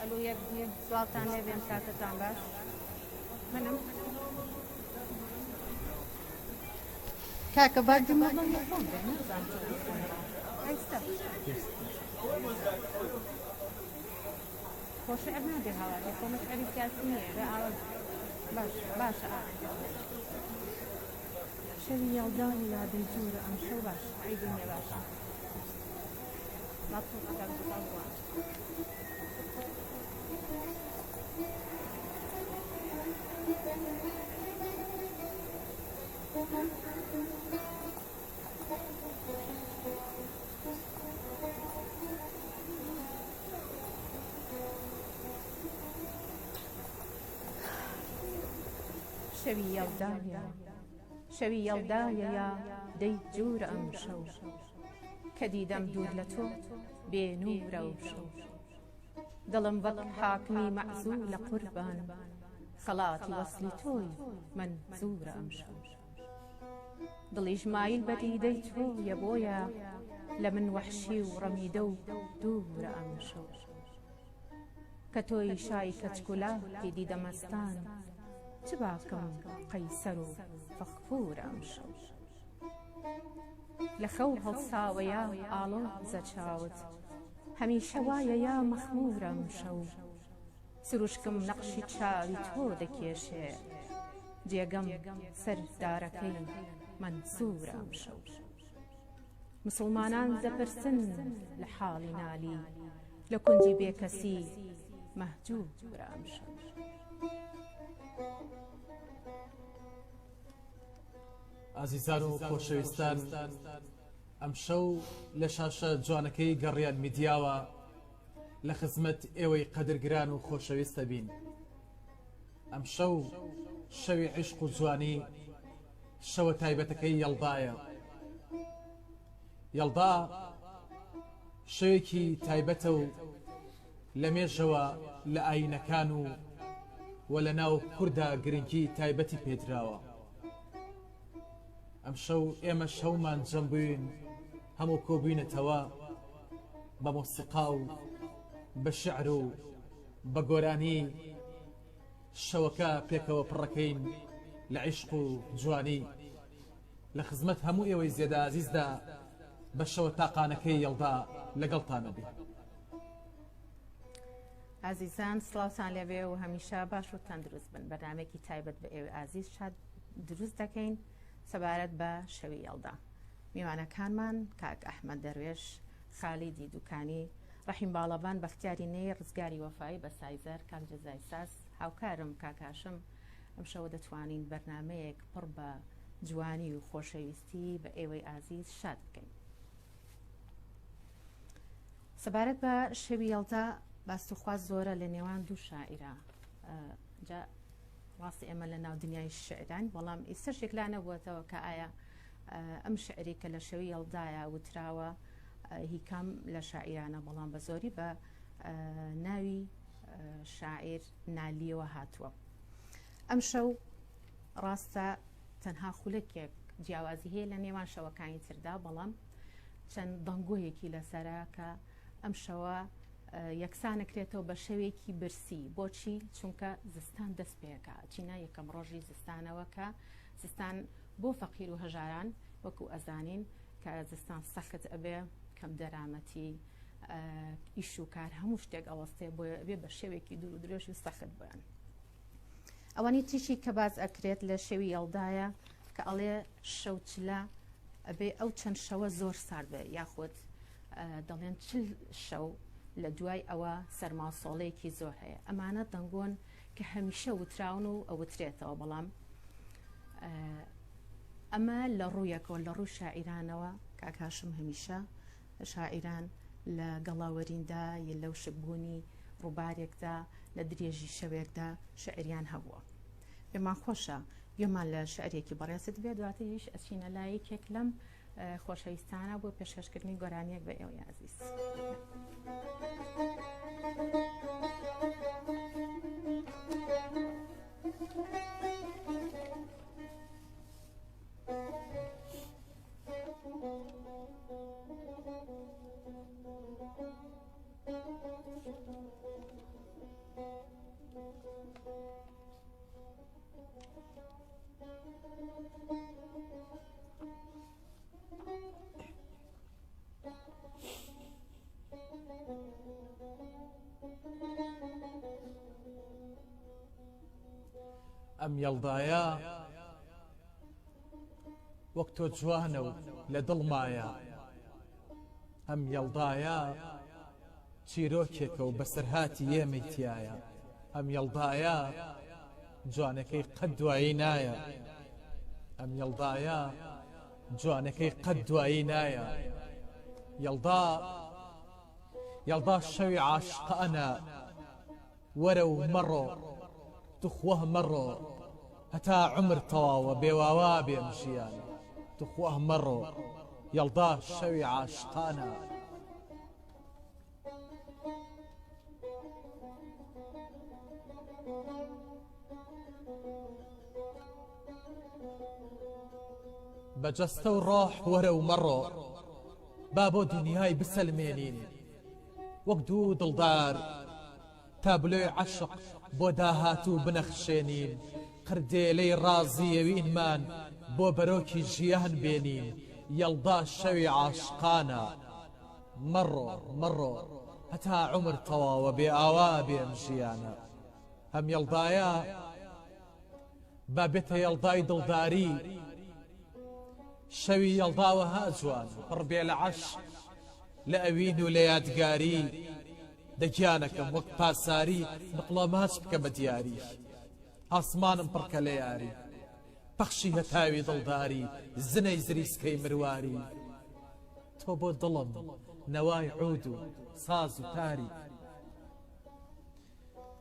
ئەلو یەک سوڵتان لێبێن کاتتان باش منم کاکە باگمە خۆش ئەب نادێ هاوارێ خۆمەش ئەوی سیاسی نییە بە ئاوە باش باشە شەوی یاڵدانی یادەی جوورە ئەم شەو باش عیدی نیە باشە مەبسووتەکە بەسەڵ بووە شەوی یەڵدایە دەی جوورە ئەم شەو کە دیدەم دوور لە تۆ بێنورە و شەو دڵم وەک حاکمی مەعزوو لە قوربان خەڵاتی وەسلی تۆی منزورە ئەم شەو دڵیش مایل بە دیدەی تۆیە بۆیە لە من وەحشی و ڕەمیدە و دوورە ئەم شەو کە تۆی شای کەچکولاکی دیدە مەستان چ باکەم قەیسەر و فەغفورە ئەم شەو لە خەو هەڵساوەیە ئاڵۆزە چاوت هەمیشە وایە یا مەخمورە ئەم شەو سروشکم نەقشی چاوی تۆ دەکێشێ جێگەم سەر دارەکەی منسوورە ئەم شەو مسڵمانان دەپرسن لە حاڵی نالی لە کونجی بێکەسی مەهجوورە ئەم شەو ئازیزان و خۆشەویستان ئەم شەو لە شاشە جوانەکەی گەڕیان میدیاوە لە خزمەت ئێوەی قەدرگران و خۆشەویستە بین ئەم شەو شەوی عیشق و جوانی شەوە تایبەتەکەی یەڵدایە یەڵدا شەوێکی تایبەتە و لە مێژەوە لە ئاینەکان و لە ناو کووردا گرنگی تایبەتی پێدراوە ئەم شەو ئێمە شەومان جەم بووین هەموو کۆبووینەتەوە بە مۆسیقا و بە شعر و بە گۆرانی شەوەکە پێکەوە پڕەکەین لە عیشق و جوانی لە خزمەت هەموو ئێوەی زێدە ئازیزدا بە شەوە تاقانەکەی یەڵدا لەگەڵتانە بێ ئازیزان سڵاوتان لەبێ و هەمیشە باش و تەندروست بن بەنامێکی تایبەت بە ئێوە ئازیز شاد دروست دەکەین سەبارەت بە شەوی یەڵدا میوانەکانمان کاک ئەحمەد دەروێش خالیدی دوکانی ڕەحیم باڵەبان بەختیاری نەی ڕزگاری وەفایی بە سایزەر کاک جەزای ساس هاوکارم کاکاشم ئەم شەوە دەتوانین بەرنمەیەک پڕ بە جوانی و خۆشەویستی بە ئێوەی ئازیز شاد بکەین سەبارەت بە شەوی یەڵدا باستوخواز زۆرە لە نێوان دوو شاعیرە جا ڕاستی ئێمە لە ناو دنیای شعران بەڵام ئیسەرشێک لا نەبووەتەوە کە ئایا ئەم شعری کە لە شەوی یەڵدایە وتراوە هیکام لە شاعیرانە بەڵام بە زۆری بە ناوی شاعیر نالیەوە هاتووە ئەم شەو ڕاستە تەنها خولەکێک جیاوازی هەیە لە نێوان شەوەکانی تردا بەڵام چەند دەنگۆیەکی لەسەرە کە ئەم شەوە یەکسانەکرێتەوە بە شەوێکی برسی بۆچی چونکە زستان دەست پێەکە چینە یەکەم ڕۆژی زستانەوە کە زستان بۆ فەقیر و هەژاران وەکو ئەزانین کە زستان سەخت ئەبێ کەم دەرامەتی ئیش و کار هەموو شتێک ئەوەستێ بۆ بێ بە شێوێکی دوور و درێژ و سەخت بۆیان ئەوانی تیشی کە باز ئەکرێت لە شەوی یەڵدایە کە ئەڵێ شەوچلە ئەبێ ئەو چەند شەوە زۆر سارد بێ یاخود دەڵێن چل شەو لە دوای ئەوە سەرماسۆڵەیەکی زۆر هەیە ئەمانە دەنگۆن کە هەمیشە وتراون و ئەوترێتەوە بەڵام ئەمە لە ڕوویەکەوە لە ڕوو شاعیرانەوە کاکاشم هەمیشە شاعیران لە گەڵاوەریندا یە لەو شبوونی ڕووبارێکدا لە درێژی شەوێکدا شعریان هەبووە پێمان خۆشە گوێمان لە شعرێکی بەڕێزت بێ دواتر هیچ ئەچینە لایەکێک لەم خۆشەویستانە بۆ پێشکەشکردنی گۆرانیەک بە ئێوەی عەزیز ئەم یەڵدایە وەک تۆ جوانە و لە دڵمایە، ئەم یەڵدایە چیرۆکێکە و بەسەرهاتی ئێمەی تایە، ئەم یەڵدایە جوانەکەی قەت دوایی نایە، ئەم یەڵدایە جوانەکەی قەت دوایی نایە. یەڵدا شەوی عاشقانە، وەرە و مەڕۆ توخوە مەڕۆ هەتا عمر تەواوە بێواوا بێم ژیان، توخوە مەڕۆ یەڵدا شەوی عاشقانە. بەجەستە و ڕۆح وەرە و مەڕۆ با بۆ دنیای بسەلمێنین، وەک دوو دڵدار تابلۆی عەشق بۆ داهاتوو بنەخشێنین، قردێلەی ڕازیەوینمان بۆ بەرۆکی ژیان بێنین. یەڵدا شەوی عاشقانە، مەڕۆ مەڕۆ هەتا عمر تەواوە بێ ئاوا بێم ژیانە. هەم یەڵدایە با بێتە یەڵدای دڵداری، شەوی یەڵداوە ها جوان پڕبێ لە عەشق لە ئەوین و لە یادگاری، دەگیانەکەم وەک پاساری نقڵە ماچ بکە بە دیاری، ئاسمانم پڕکە لە یاری، پەخشی هەتاوی دڵداری زنەی زریسکەی مرواری. تۆ بۆ دڵم نەوای عود و ساز و تاری،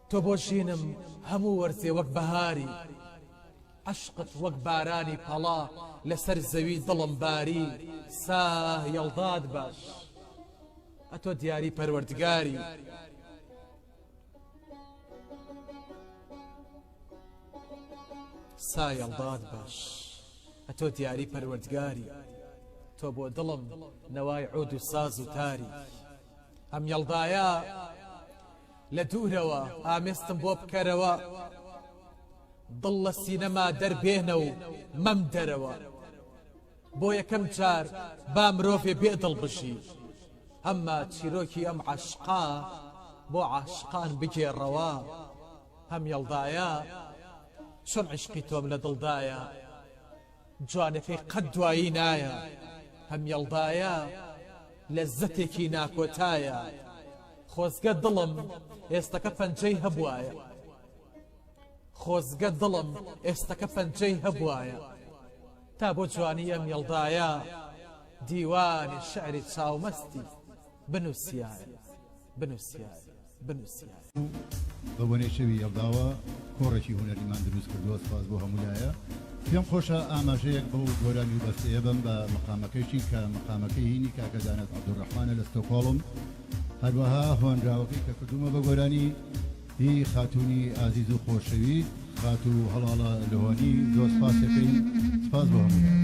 تۆ بۆ ژینم هەموو وەرزێ وەک بەهاری، عەشقت وەک بارانی پەڵا لەسەر زەوی دڵم باری. سا یەڵداد باش ئەتۆ دیاری پەروەردگاری، سا یەڵداد باش ئەتۆ دیاری پەروەردگاری، تۆ بۆ دڵم نەوای عود و ساز و تاری. ئەم یەڵدایە لە دوورەوە ئامێستم بۆ بکەرەوە، دڵ لە سینەما دەربێنە و مەم دەرەوە، بۆ یەکەم جار با مرۆڤێ بێ دڵ بژی، ئەمما چیرۆکی ئەم عاشقا بۆ عاشقان بگێڕەوە. هەم یەڵدایە چۆن عشقی تۆم لە دڵدایە، جوانەکەی قەت دوایی نایە. هەم یەڵدایە لەززەتێکی ناکۆتایە، خۆزگە دڵم ئێستەکە پەنجەی هەبوایە، خۆزگە دڵم ئێستەکە پەنجەی هەبوایە. تا بۆ جوانی ئەم یەڵدایە دیوانی شعری چاومەستی بنووسیایە بنووسیایە بنووسیایە. بە بۆنەی شەوی یەڵداوە کۆڕێکی هونەریمان دروست کردووە، سپاس بۆ هەمولایە. پێم خۆشە ئاماژەیەک بەو گۆرانی و بەستەیە بم بە مەقامەکەیشی کە مەقامەکەی هینی کاکە دانەت عەبدوڕەحمانە لە ستۆکۆڵم، هەروەها هۆنراوەکەی کە کردومە بە گۆرانی هی خاتوونی ئازیز و خۆشەویست، خاتو هەڵاڵە لەهۆنی. زۆر سپاس دەکەین، سپاس بۆ هەمولایە.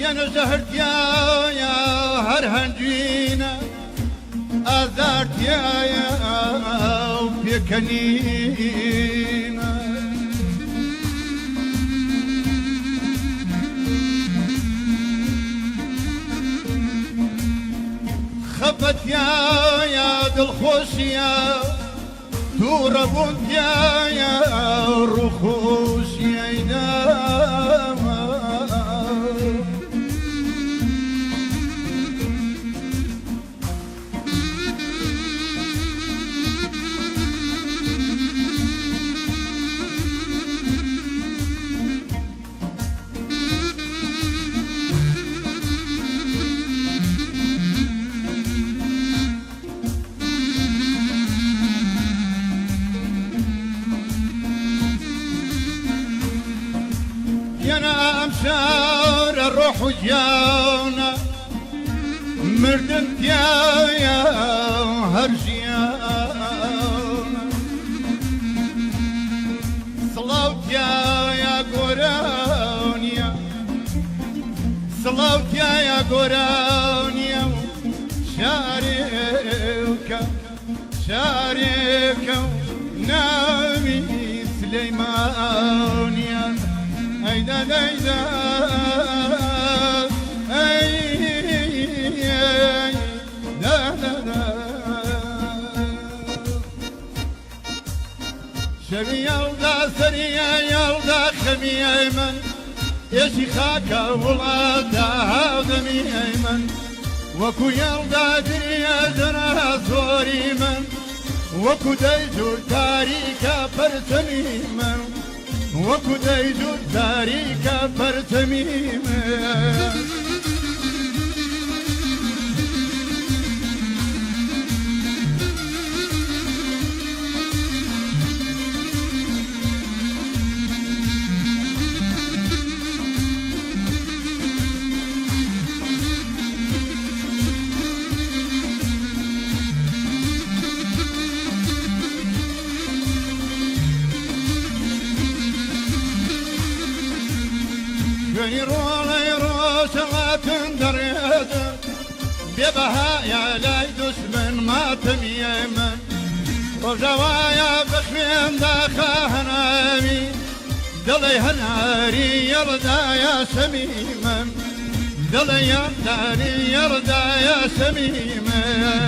یەنە زەهردیایە هەر هەنجینە ئازاردیایە و پێکەنینە خەفەتیایە دڵخۆشیە دووڕەبوونتیایە ڕووخۆشیەیدا ژیانە مردن تایە هەر ژیانە سڵاو تایە گۆرانیە سڵاو تایە گۆرانیە و شارێکە شارێکە و ناوی سلەیمانیە ئەیدا دەیدا شەوی یاڵدا سەریە یاڵدا خەمیای من ئێشی خاکە وڵاتدا هاودەمیای من وەکو یاڵدا دریە دەرا زۆری من وەکو دەیجوور تاریکە پەرچەمی من وەکو دەیجوور تاریکە پەرچەمی من شوێنی ڕۆڵەی ڕۆژەڵاتن دەڕێدم بێبەهایە لای دوشمن ماتەمیە من ڕۆژەوایە بەخوێندا خاهەناوی دڵی هەناری یەڕدایە شەمی من دڵی یەڕداری یەڕدایە شەمی من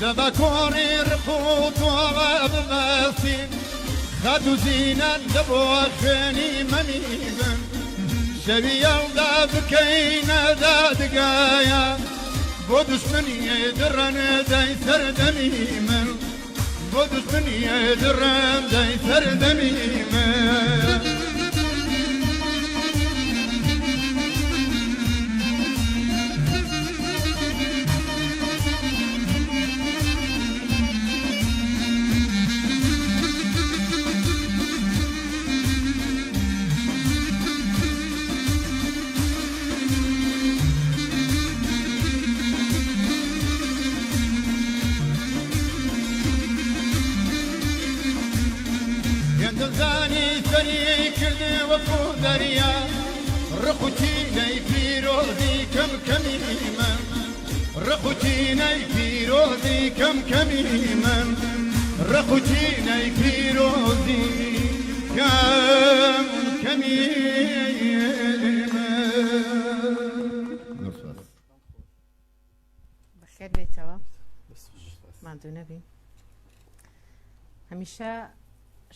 دەبە کۆڕی ڕخوتۆڵە ببەستین خەت و زینەت دەبۆ خوێنی مەمی بن شەوی یاڵدا بکەینە دادگایە بۆ دوشمنیە درڕەن دەی سەردەمی من بۆ دوشمنیە درڕەن دەی سەردەمی من دڵزانی سەری کردێ وەکو دەریا ڕقوچینەی پیرۆزی کەمکەمی من ڕقوچینەی پیرۆزی کەمکەمی من ڕقوچینەی پیرۆزی کەمکەمی من بەخێر بێتەوە ماندوو نەبین هەمیشە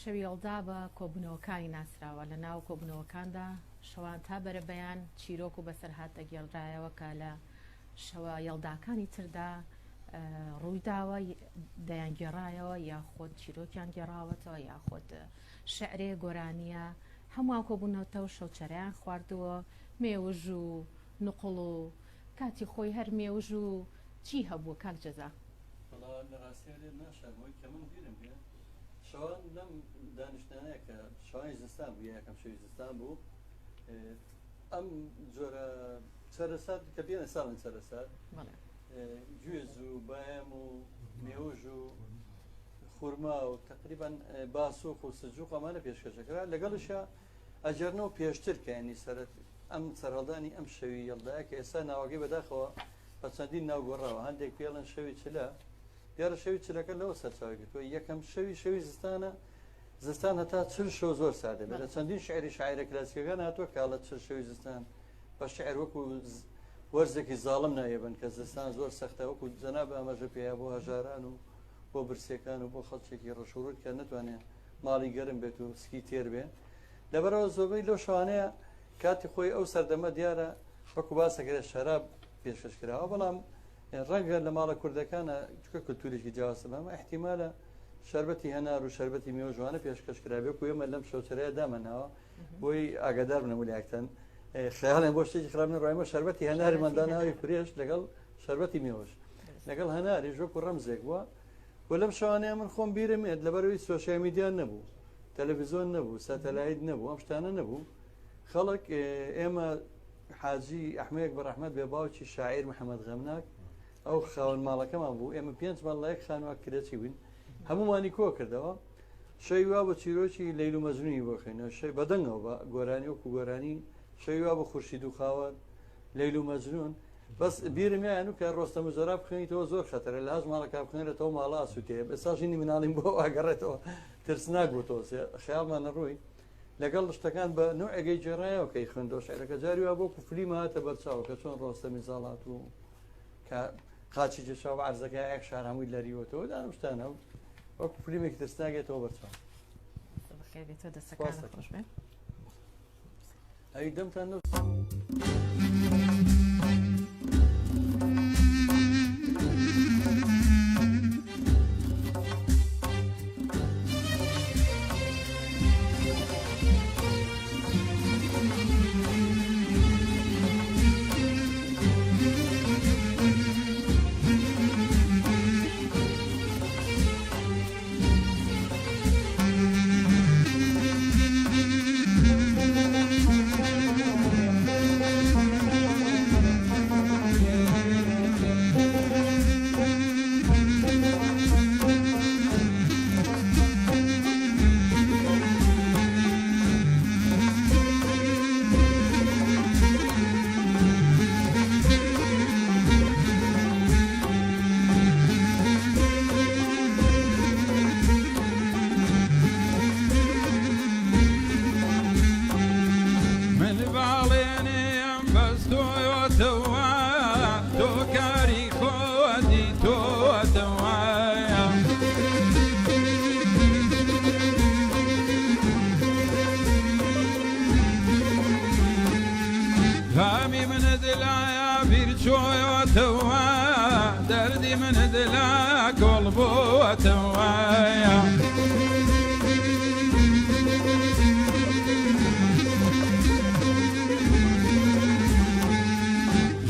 شەوی یاڵدا بە کۆبوونەوەکانی ناسراوە لە ناو کۆبوونەوەکاندا شەوان تا بەرە بەیان چیرۆک و بەسەرهات دەگێڵرایەوە کە لە شەوە یاڵداکانی تردا ڕوویداوە دەیانگێڕایەوە یاخۆت چیرۆکیان گێڕاوەتەوە یاخۆت شعرێ گۆرانیە هەمووان کۆبوونەوەتەوە شەوچەرەیان خواردووە مێوژ و نوقڵ و کاتی خۆی هەر مێوژ و چی هەبووە کاک جەزا لە ڕاستیە لێ ناشارمەوەی کە من بیرم بێ شەوان لەم دانیشتانەیە کە شەوانی زستان بوو یەکەم شەوی زستان بوو ئەم جۆرە سەرسات کە بێنە ساڵن سەرسات گوێز و باەم و مێوژ و خورما و تقریبان باسووق و سجوق ئەمانە پێشکەشەکرا لەگەڵشە ئەجێرنەوە پێشتر کە ینی سەرەت ئەم سەرهەڵدانی ئەم شەوی یەڵدایە کە ئێستا ناوەگەی بەداخەوە بە چەندین ناوگۆڕاوە هەندێک پێڵەن شەوی چلە دیارە شەوی چلەکە لەوە سەرچاوگرتووە یەکەم شەوی زستانە زستان هەتا چل شەو زۆر سادە بێت لە چەندین شعری شاعرە کلاسیکەکان هاتووە کاڵە چل شەوی زستان بە شعر وەکو وەرزێکی زاڵم نایەبن کە زستان زۆر سەختە وەکو جەناب ئەمەژە پێیا بۆ هەژاران و بۆ برسیەکان و بۆ خەڵکێکی ڕەشورود کە نتوانێت ماڵی گەرم بێت و سکی تێر بێ لەبەرەوە زۆربەی لەو شەوانەیە کاتی خۆی ئەو سەردەمە دیارە وەکو باسەکرێت شەراب پێشکەشکراوە بەڵام ڕەنگە لە ماڵە کوردەکانە چکە کللتورێکی جیاوازە بەمە احتیمالە شربەتی هەنار و شربەتی میوە جوانە پێشکەشکرابێ و ئێمە لەم شەوچەرەیە دامەناوە بۆی ئاگادار بنە ولیاکتەن خەیاڵێن بۆ شتێکی خراپ نەڕایمە شربەتی هەناری منداناوی فرێش لەگەڵ شربەتی میوەش لەگەڵ هەناری ژۆکو ڕەمزێک وە و لەم شەوانەیە من خۆم بیرمێت لەبەرەوەی سۆشیال میدیان نەبوو تەلەڤیزۆن نەبوو ساتەلایت نەبوو ئەم شتانە نەبوو خەڵک ئێمە حاجی ئەحمەیەک بە ڕەحمەت بێ باوکی شاعیر محەممەد غەمناک ئەو خاوەن ماڵەکەمان بوو ئێمە 5 ماڵ لایەک خانووا کرێکی بووین هەمومانی کۆ کردەوە شەوی وا بە چیرۆکی لەیل و مەجنونی بۆ خێنەوە شەی بەدەنگەوە بە گۆرانی وەکو گۆرانی شەوی وا بە خورشید و خاوەن لەیل و مەجنون بەس بیرم یانو کە ڕۆستەم و زۆرا بخوێنیتەوە زۆر خەتەرە لە هەز ماڵەکە بخێنێتەوە ماڵە ئاسووتێ ئێستاشینی مناڵیم بۆ ئاگەڕێتەوە ترسناک بووتەوە خەیاڵمانە ڕووی لەگەڵ شتەکان بە نوعێگەی جێڕایەوە کەی خوێندەوە شعرەکە جاری وا بۆ کوفلیمە هاتە بەرچاوە کە چۆن ڕۆستەمی زاڵات و کە قاچی جێشاو بە عەرزەکە یەک شار هەمووی لەریوەتەوە دانم شتانە وەکو فلیمێکی ترسناگێتەوە بەرچاو بەخێرێتەوە دەستەکان خۆش بێ ئەوی دەمتان نە دردي من دلاك والبوة وايا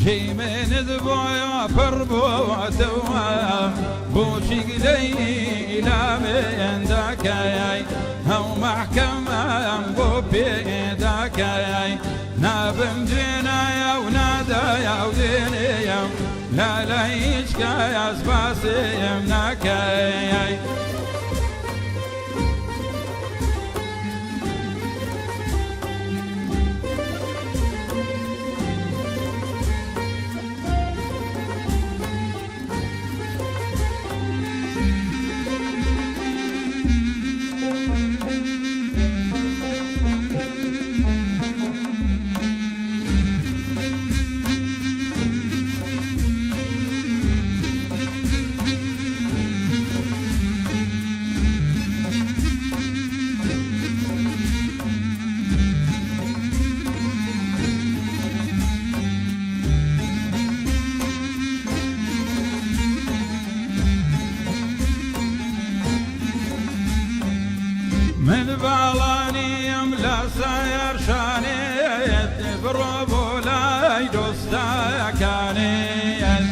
شي من ذبويا فربوة وايا بوشي قلي لا من داكاي هو محكمة بوبي داكاي نابم جنايا ونادايا ودينيا لا لا يشكى يا سباسي يمناكاي من بالاني يملا ساير شانيت بربو لا يدوستا كانيت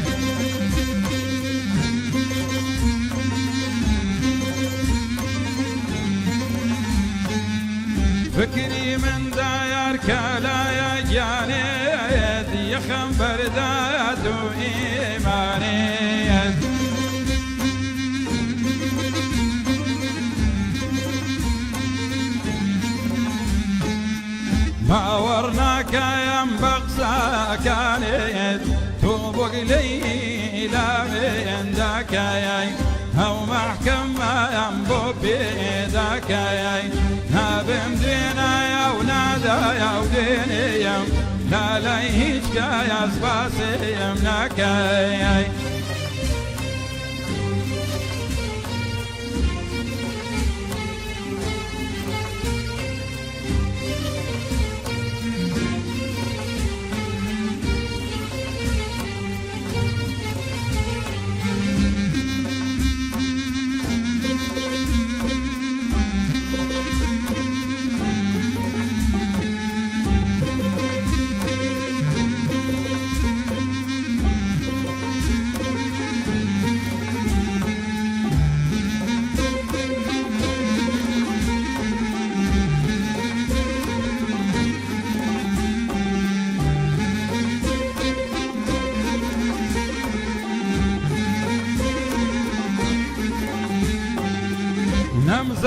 فكري من داير كلا يا جانيت يخنبر ذات إيمانيت ما ورناك ينبغسا كانت توبق لي لا من داكاي هو محكمة ينبو بيداكاي نابم دينايا ونادايا ودينيا لا لا يهيجكا يا سباسي يمناكاي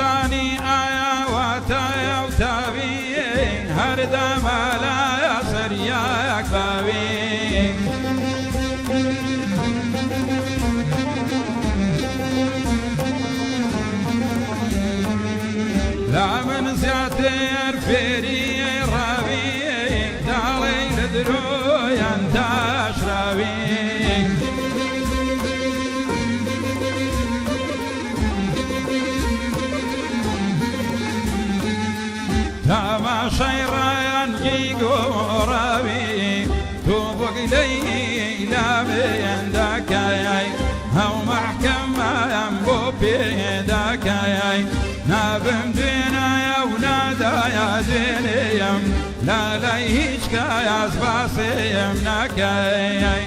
بزانی ئایا واتایە و تاوی هەردەمەلایە سەریاک باوی لا من زیاتر فێری ڕاوی داڵی لە درۆیان داشراوی تماشای ڕایانگی گۆڕاوی تۆ بۆگلەی لامێنداکایای هەو مەحکەمەیان بۆ پێداکایای نابم دوێنایە و نادایە دوێنێم لالای هیچ کایاز باسێم ناکایای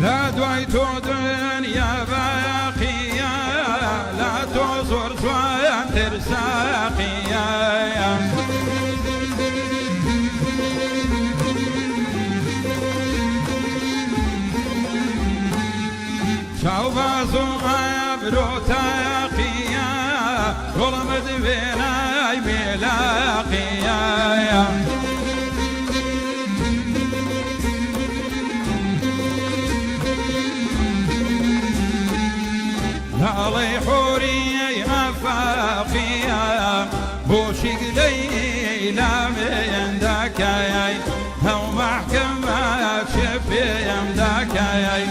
لا دوای تۆ دنیا باقیە لا تۆ زۆر جوان ترساقیە چاوباز و ئابرۆ تاقیە گوڵمت وێنای بێلاقیە لاڵی حۆریەی ئافاقیە بۆشی گلەی لامێنداکایای هەو مەحکەمە چێ پێم داکایای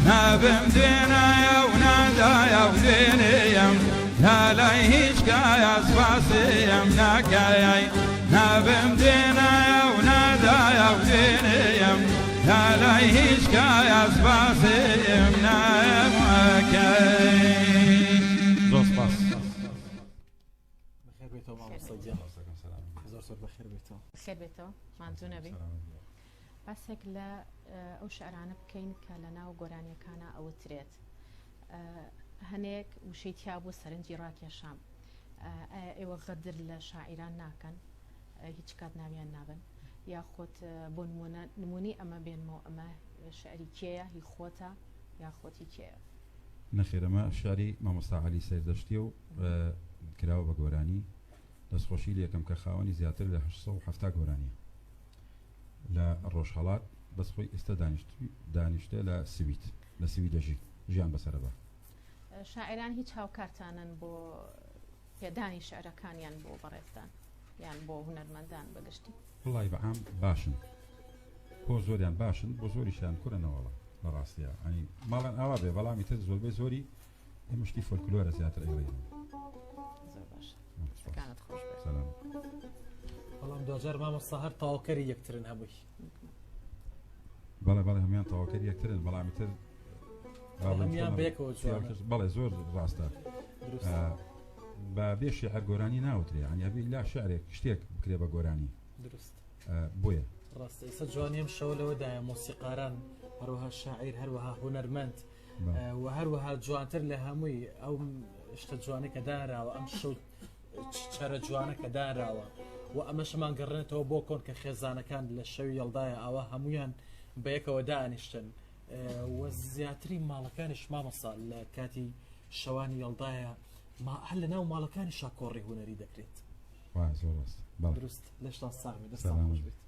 نابم دوێنایە و نادایە و دوێنێم لالای هیچ کایە سپاسێم ناکایای نابم دوێنایە و نادایە و دوێنێم لالای هیچ کایە سپاسێم ناکای بەخێر بێتەوە مامۆستا گیان زۆر زۆر بەخێر بێتەوە خێر بێتەوە مانزوو نەبێ بەسێک لە ئەو شعرانە بکەین کە لە ناو گۆرانیەکانە ئەوترێت هەنێک وشەی تیا بۆ سەرنجی ڕاکێشام ئێوە غەدر لە شاعیران ناکەن هیچ کات ناویان نابن یاخۆت بۆ نمونی ئەمە بێنمەوە ئەمە شعری کێیە هی خۆتە یاخۆتی کێیە نەخێرەمە شاری مامۆستا عەلی سەردەشتی و کراوە بە گۆرانی دەستخۆشی یەکەم کە خاوەنی زیاتر لە 870 گۆرانیە لە ڕۆژهەڵات بەس خۆی ئێستا دانیشتە لە سویت لە سوی دەژی ژیان بەسەرە بە شاعران هیچ هاوکارتانن بۆ پێدانی شعرەکانیان بۆ بەڕێزدان یان بۆ هونەرمەندان بەگشتی وڵی بەعام باشن بۆ زۆریان باشن بۆ زۆریشیان کورەنەوەڵە لە ڕاستیە ئەنی ماڵان ئاوا بێ بەڵامی تر زۆربەی زۆری مشتی فۆلکلۆرە زیاتر ئەوەی زۆر باش سەکانت خۆش بێت سەلام بەڵام دوجار مامۆستا هەر تەواوکەری یەکترن هەمووی بەڵێ هەمویان تەواوکەری یەکترن بەڵامی تر هەمویان بەیەکەوە جوانە بەڵێ زۆر ڕاستە بە بێ شیعر گۆرانی ناوترێ ینی هەبی لا شعرێک شتێک بکرێ بە گۆرانی دروست بۆیە ڕاستە ئێستا جوانیم شەو لەوەدایە مۆسیقاران هەروەها شاعیر هەروەها هونەرمەند و هەروەها جوانتر لە هەمووی ئەو شتە جوانە کە دانراوە ئەم شەو چەرە جوانە کە دانراوە و ئەمە شەمان گەڕێنێتەوە بۆ کۆن کە خێزانەکان لە شەوی هەڵدایە ئەوە هەمویان بەیەکەوە دانیشتن و زیاتری ماڵەکانیش مامۆستا لە کاتی شەوانی هەڵدایە هەر لە ناو ماڵەکانی شاکۆڕی هونەری دەکرێت زۆر ڕاست دروست لەشتا ساغمی دەستان خۆش بێت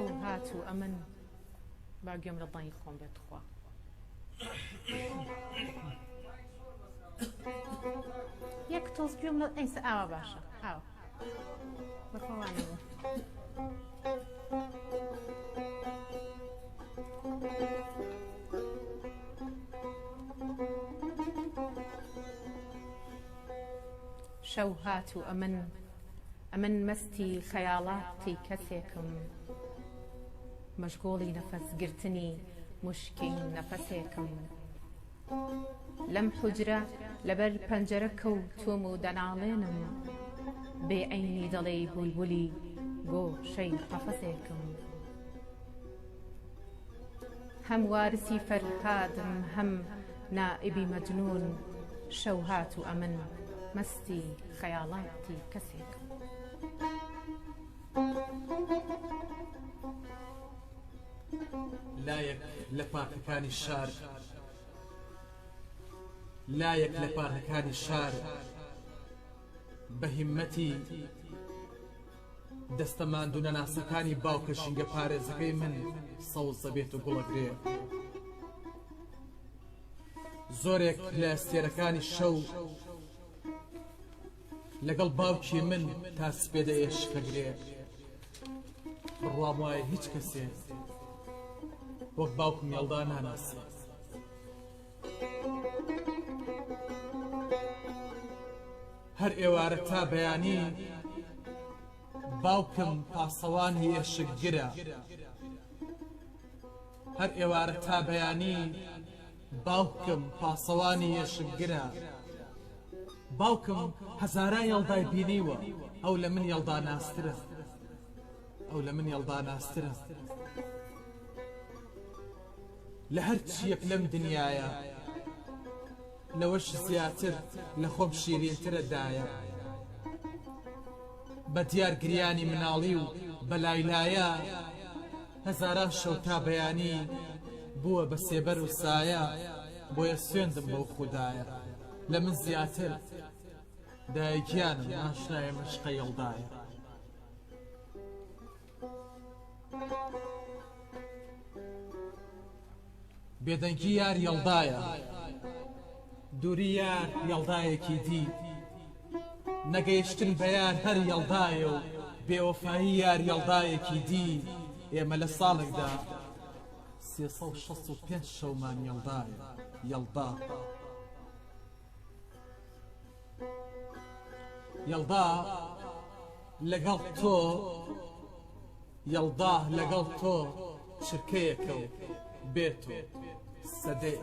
شەو هات و ئەمن باگوێم لە دڵی خۆم بێتخوا یەک تۆز گوێم لە ئەیسە ئاوا باشە ئاوا بەخۆوانەوە شەو هات و ئەمن مەستی خەیاڵاتی کەسێکم مەشغوڵی نەفەسگرتنی مشکی نەفەسێکم لەم حوجرە لەبەر پەنجەرە کەوتووم و دەناڵێنم بێ عەینی دەڵێ بولبولی گۆشەی قەفەسێکم هەم وارسی فەرهادم هەم نائبی مەجنون شەو هات و ئەمن مەستی خەیاڵاتی کەسێکم لایەک لە پارکەکانی شار لایەک لە پارکەکانی شار بە هیممەتی دەستە ماندوونە ناسەکانی باوکە شینگە پارێزەکەی من سەوز دەبێت و گوڵەگرێ زۆرێک لە ئەستێرەکانی شەو لەگەڵ باوکی من تا سپێدە ئێشکەگرێ بڕوام وایە هیچ کەسێ وەک باوکم هێڵدا ناناسێ هەر ئێوارە تا بەیانی باوکم پاسەوانی ئێشکگرە هەر ئێوارە تا بەیانی باوکم پاسەوانی ئێشکگرە باوکم هەزاران یەڵدای بینیوە ئەو لە من یەڵدا ناسترە ئەو لە من یەڵدا ناسترە لە هەر چیەک لەم دنیایە لەوەش زیاتر لە خۆم شیرینترە دایە بە دیار گریانی مناڵی و بە لایلایە هەزاران شەو تا بەیانی بووە بە سێبەر و سایە بۆیە سوێندم بەو خودایە لە من زیاتر دایکیانم ئاشنایە مەشقە یەڵدایە بێدەنگی یار یەڵدایە دووری یار یەڵدایەکی دی نەگەیشتن بە یار هەر یەڵدایە و بێوەفایی یار یەڵدایەکی دی ئێمە لە ساڵێکدا 365 شەومان یەڵدایە یەڵدا یەڵدا لەگەڵ تۆ یەڵدا لەگەڵ تۆ چرکەیەکە و بێت و سەدەی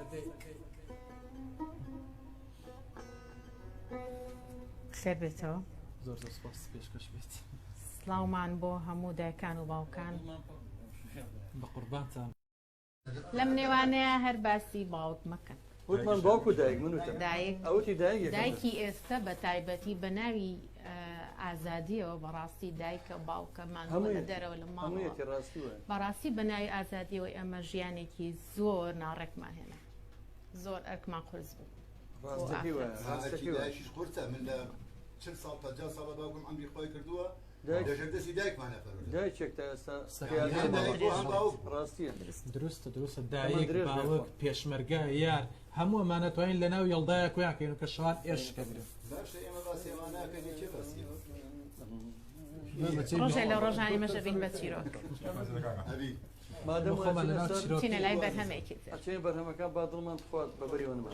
خێر بێتەوە زۆر زۆر سپاس پێشکەش بێت سڵاومان بۆ هەموو دایکان و باوکان بە قوربانتان لەم نێوانەیە هەر باسی باوک مەکەن وتمان باوکو دایک من وتم دایک ئەوتی دایک دایکی ئێستا بە تایبەتی بە ناوی ئازادیەوە بەڕاستی دایکە باوکەمان لە دەرەوە لە ماڵەوە هەموویەتی ڕاستیوە بەڕاستی بە ناوی ئازادیەوە ئەمە ژیانێکی زۆر ناڕێکمان هێنا زۆر ئەرکمان قرس بوو دایشیش قورسە من لە 40 ساڵ 50 ساڵە باوکم ئەمری خۆی کردووە دەژێر دەستی دایکمانە فەرمووی دایکێکتا ئێستا ڕاستیە دروستە دایک باوک پێشمەرگە یار هەموو ئەمانە توانین لە ناو یەڵدایە کۆیانکەین کە شەوان ئێشکەگرن باشە ئێمە باسی ئەوان ناکەین چێ باسیەوە ڕۆژێ لە ڕۆژانی مەشەبین بە چیرۆک مادەم چینە لای بەرهەمێکی تر ئەچێ بەرهەمەکان با دڵمان بخوات بە بەریەوە نما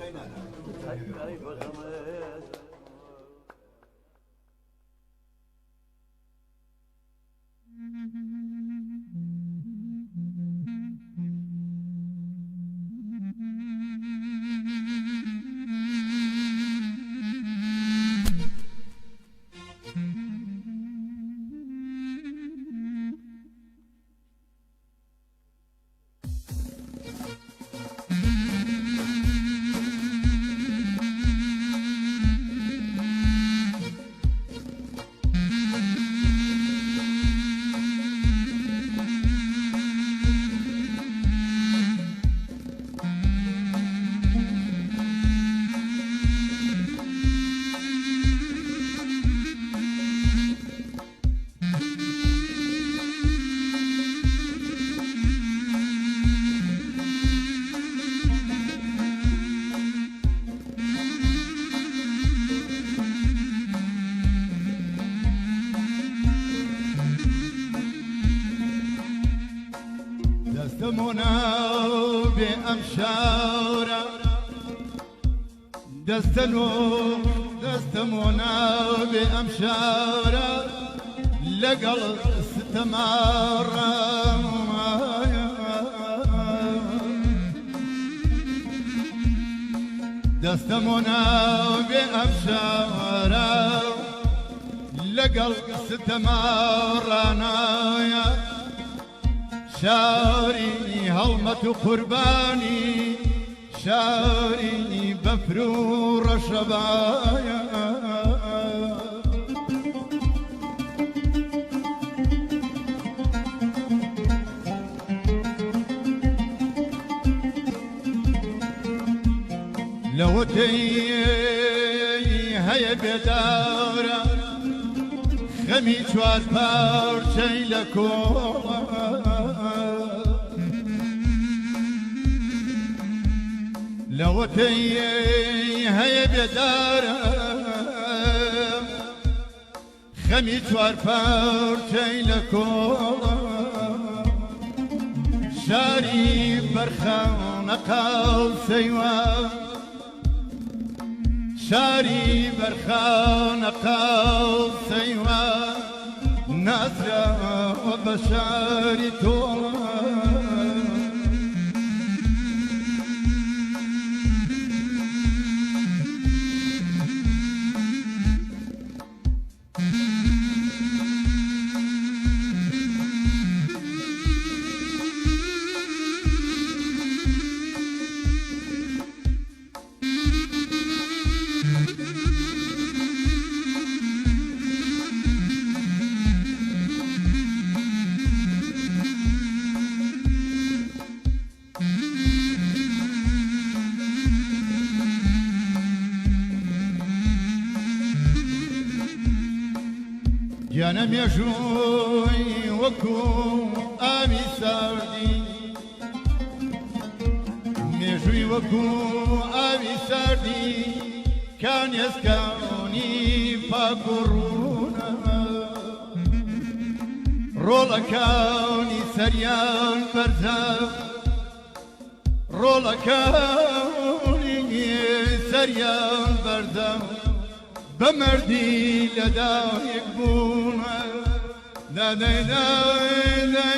شاورە دەستەمۆنا بێ ئەم شاورە لەگەڵ ستەماڕە دەستەمۆنا بێ ئەم شاورە لەگەڵ ستەماڕانایە شاری هەڵمەت و قوربانی شاری بەفر و ڕەشەبایە لەوەتەی هەیە بێدارە خەمی چوار پارچەی لە کۆڵە لەوەتەی هەیە بێدارە خەمی چوار پارچەی لە کۆڵە شاری بەرخەونە قاوسەیوە شاری بەرخەونە قاوسەیوە ناسراوە بە شاری تۆڵە گیانە مێژووی وەکو ئاوی ساردی مێژووی وەکو ئاوی ساردی کانێزکانی پاک و ڕوونە ڕۆڵەکانی سەریان بەرزە ڕۆڵەکانی سەریان بەرزە بمردي لدايك بونا لا لا لا لا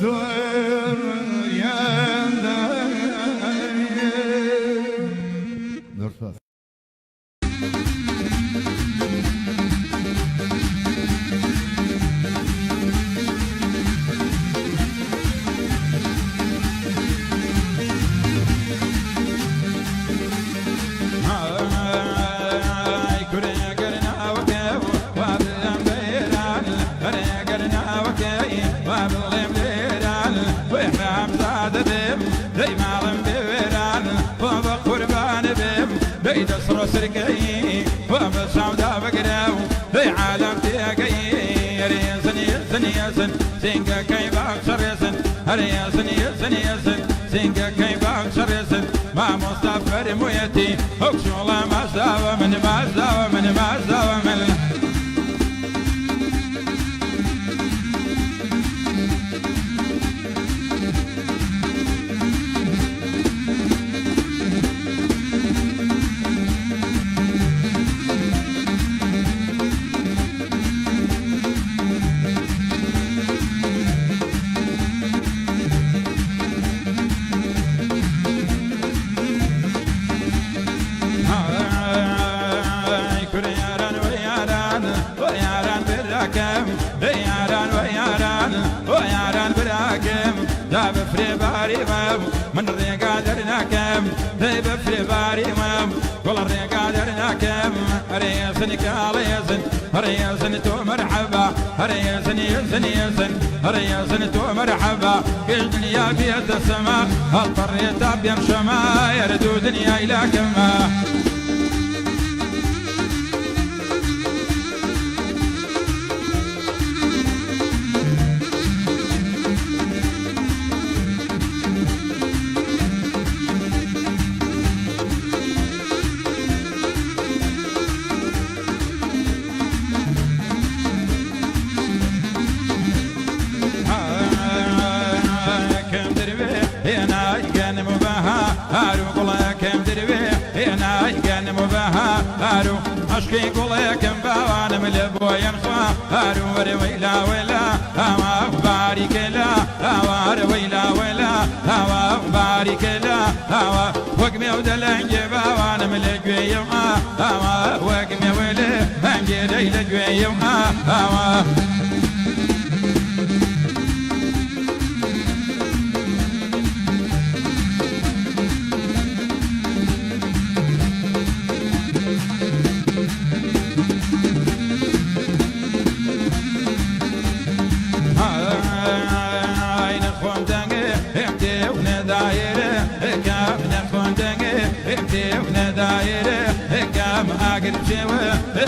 Dört سرقي وبصعود بقراو في عالم تيقي يسن يسن يسن سينقا كي باكسر يسن يسن يسن يسن سينقا كي باكسر يسن ما مصطفى مويتي اكشو الله ما ساوى من ما ساوى من ما ساوى من بفري باري مام من الريقا درنا كم بفري باري مام كل الريقا درنا كم ريسن كاليسن ريسن تو مرحبا ريسن يسن يسن ريسن تو مرحبا كل دنيا بيد السماء اضطريت بيمشى ما يردو دنيا الى كما هارو عشقي قولي كم باوان ملبو ينخوا هارو ويلا ويلا هوا بارك لا هوا ويلا ويلا هوا بارك لا هوا وقمي ودلنج باوان ملقوي يوم هوا وقمي ويلا انجي ديلقوي يوم هوا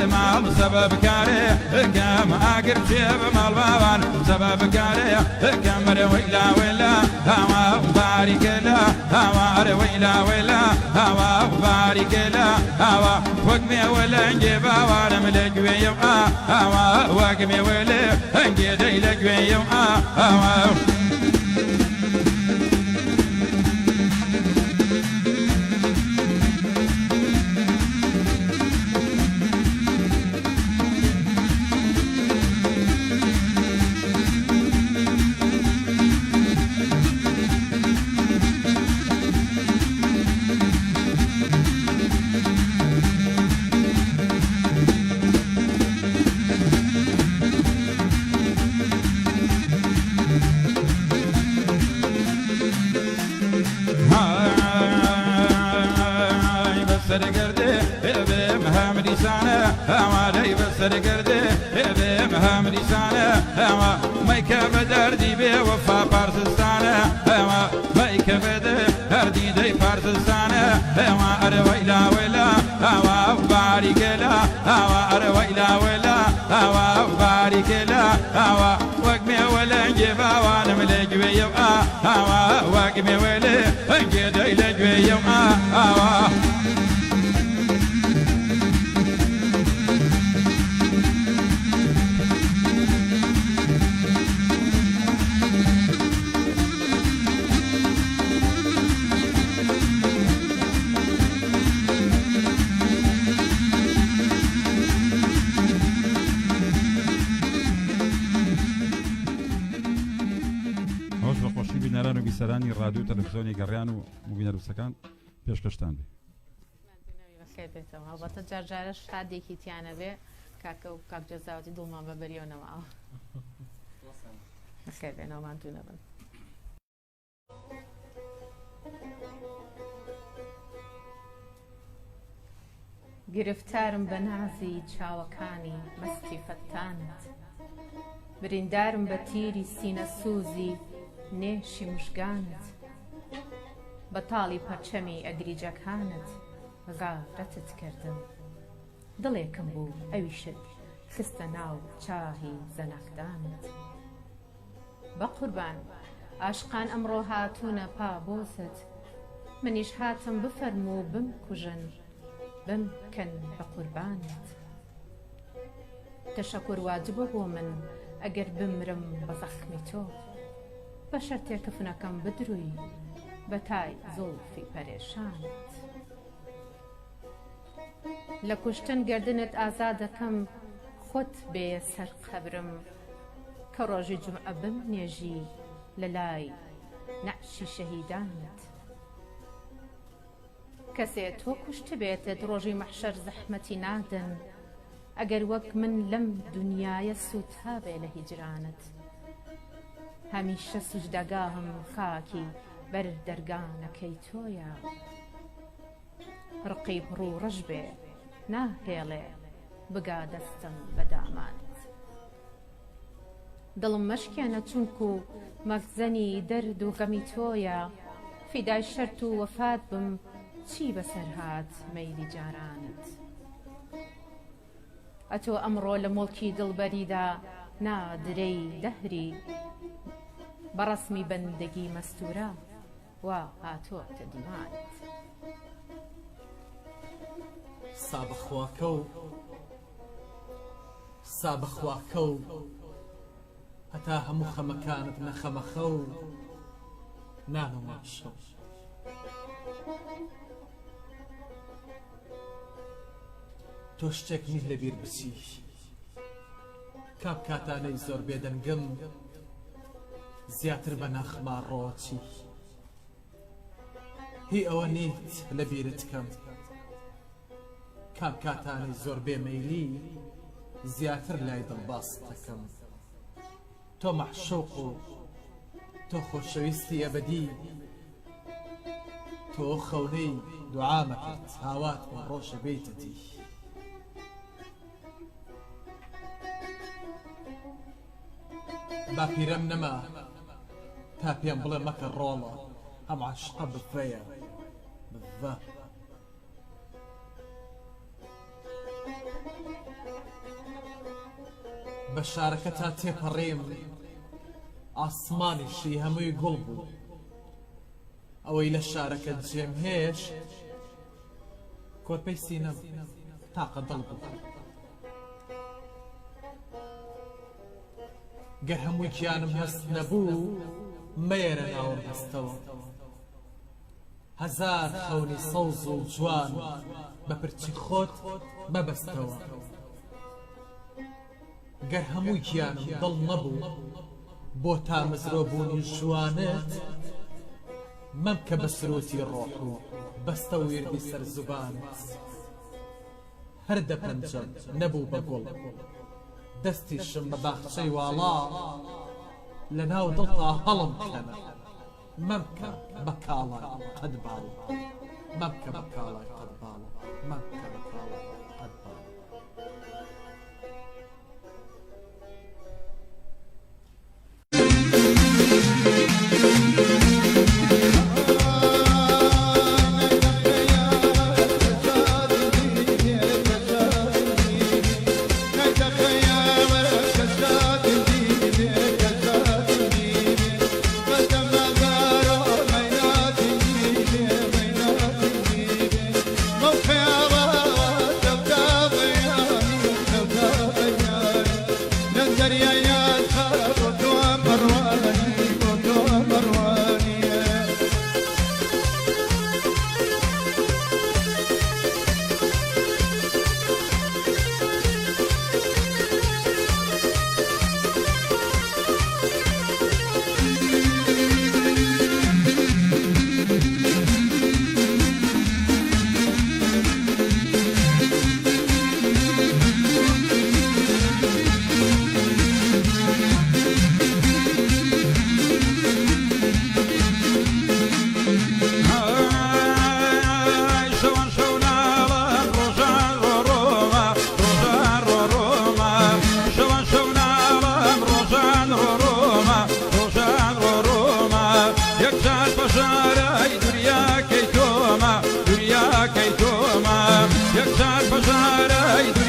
المال سبب كاري كم اقرب شيب مال بابان سبب كاري كم ويلا ويلا هوا بارك لا هوا ويلا ويلا هوا بارك لا هوا وقمي ولا نجيب وانا ملقوي يوم هوا وقمي ولا نجيب لقوي يوم هوا دردي بي وفا بارسستانه هوا مايك بده دردي دي بارسستانه هوا ارويلا ويلا هوا بارك لا هوا ارويلا ويلا هوا بارك لا هوا وقمي ولا نجيبا وانا ملقوي يوم هوا وقمي ولا نجيب لقوي يوم هوا خێزانی ڕادیو تەلەڤیزیۆنی گەڕیان و موبینەروسەکان پێشکەشتان بێ. خێر بێتەوە هەڵبەتە جارجارە شادێکی تیانە بێ کاکە و کاک جەزاوەتی دڵمان بە بەریۆنەوە خێر بێنەوەمان تو نەبن. گرفتارم بە نازی چاوەکانی مەستی فەتانت، بریندارم بە تیری سینە سووزی نێشی مژگانت، بە تاڵی پەرچەمی ئەگریجەکانت غارەتت کردم، دڵێکم بوو ئەویشت خستە ناو چاهی زەنەخدانت. بە قوربان عاشقان ئەمڕۆ هاتوونە پابۆست، منیش هاتم بفەرموو بمکوژن بمکەن بە قوربانت. تەشەکر واجبە بۆ من ئەگەر بمرم بە زەخمی تۆ، بە شەرتێک کفنەکەم بدروی بە تای زوڵفی پەرێشانت. لە کوشتن گردنت ئازادەکەم خۆت بێ سەر قەبرم، کە ڕۆژی جومعە بمنێژی لە لای نەعشی شەهیدانت. کەسێ تۆ کوشت بێتت ڕۆژی مەحشەر زەحمەتی نادن، ئەگەر وەک من لەم دنیایە سووتا بێ لە هیجرانت. هەمیشە سوجدەگاهم خاکی بەر دەرگانەکەی تۆیە، ڕقی بڕوو ڕەش بێ ناهێڵێ بگا دەستم بە دامانت. دڵم مەشکێنە چونکو مەخزەنی دەرد و غەمی تۆیە، فیدای شەرت و وەفات بم چی بەسەر هات مەیلی جارانت. ئەتۆ ئەمڕۆ لە مڵکی دڵبەریدا نادرەی دەهری، بە ڕەسمی بەندگی مەستورە وا هاتۆتە دیوانت. سابەخواکە و هەتا هەموو خەمەکانت نەخەمەخە و نان و ماشە. تۆ شتێک نیت لەبیر بچی، کام کاتانەی زۆر بێدەنگم زیاتر بە ناخما ڕۆچی. هی ئەوە نیت لەبیرت کەم، کام کاتانەی زۆر بێمەیلی زیاتر لای دڵباس دەکەم. تۆ مەحشوق و تۆ خۆشەویستی ئەبەدی، تۆ خەونەی دوعامەکەت هاوات بۆ ڕۆژە بێتەتی. با پیرەم نەما تا پێم بڵێ مەکە ڕۆڵە، ئەم عاشقە بفەیە بڤە. بە شارەکە تا تێپەڕێم ئاسمانیشی هەمووی گوڵ بوو، ئەوەی لە شارەکە جێم هێش کۆرپەی سینەم تاقە دڵ بوو. گەر هەمووی گیانم هەست نەبوو مەیەرە ناوم هەستەوە، هەزار خەونی سەوز و جوان بە پرچی خۆت مەبەستەوە. گەر هەمووی گیانم دڵ نەبوو بۆ تا مزرۆبوونی جوانت، مەمکە بە سروتی ڕۆح و بەستە وێردی سەر زوبانت. هەر دەپەنجەم نەبوو بە گوڵ، دەستیشم بە باخچەی واڵا، لە ناو دڵتا هەڵم کەنە مەمکە بە کاڵای قەد باڵ، مەمکە بە کاڵای قەد باڵ، مەمکە بە کاڵای قەد باڵ. موقع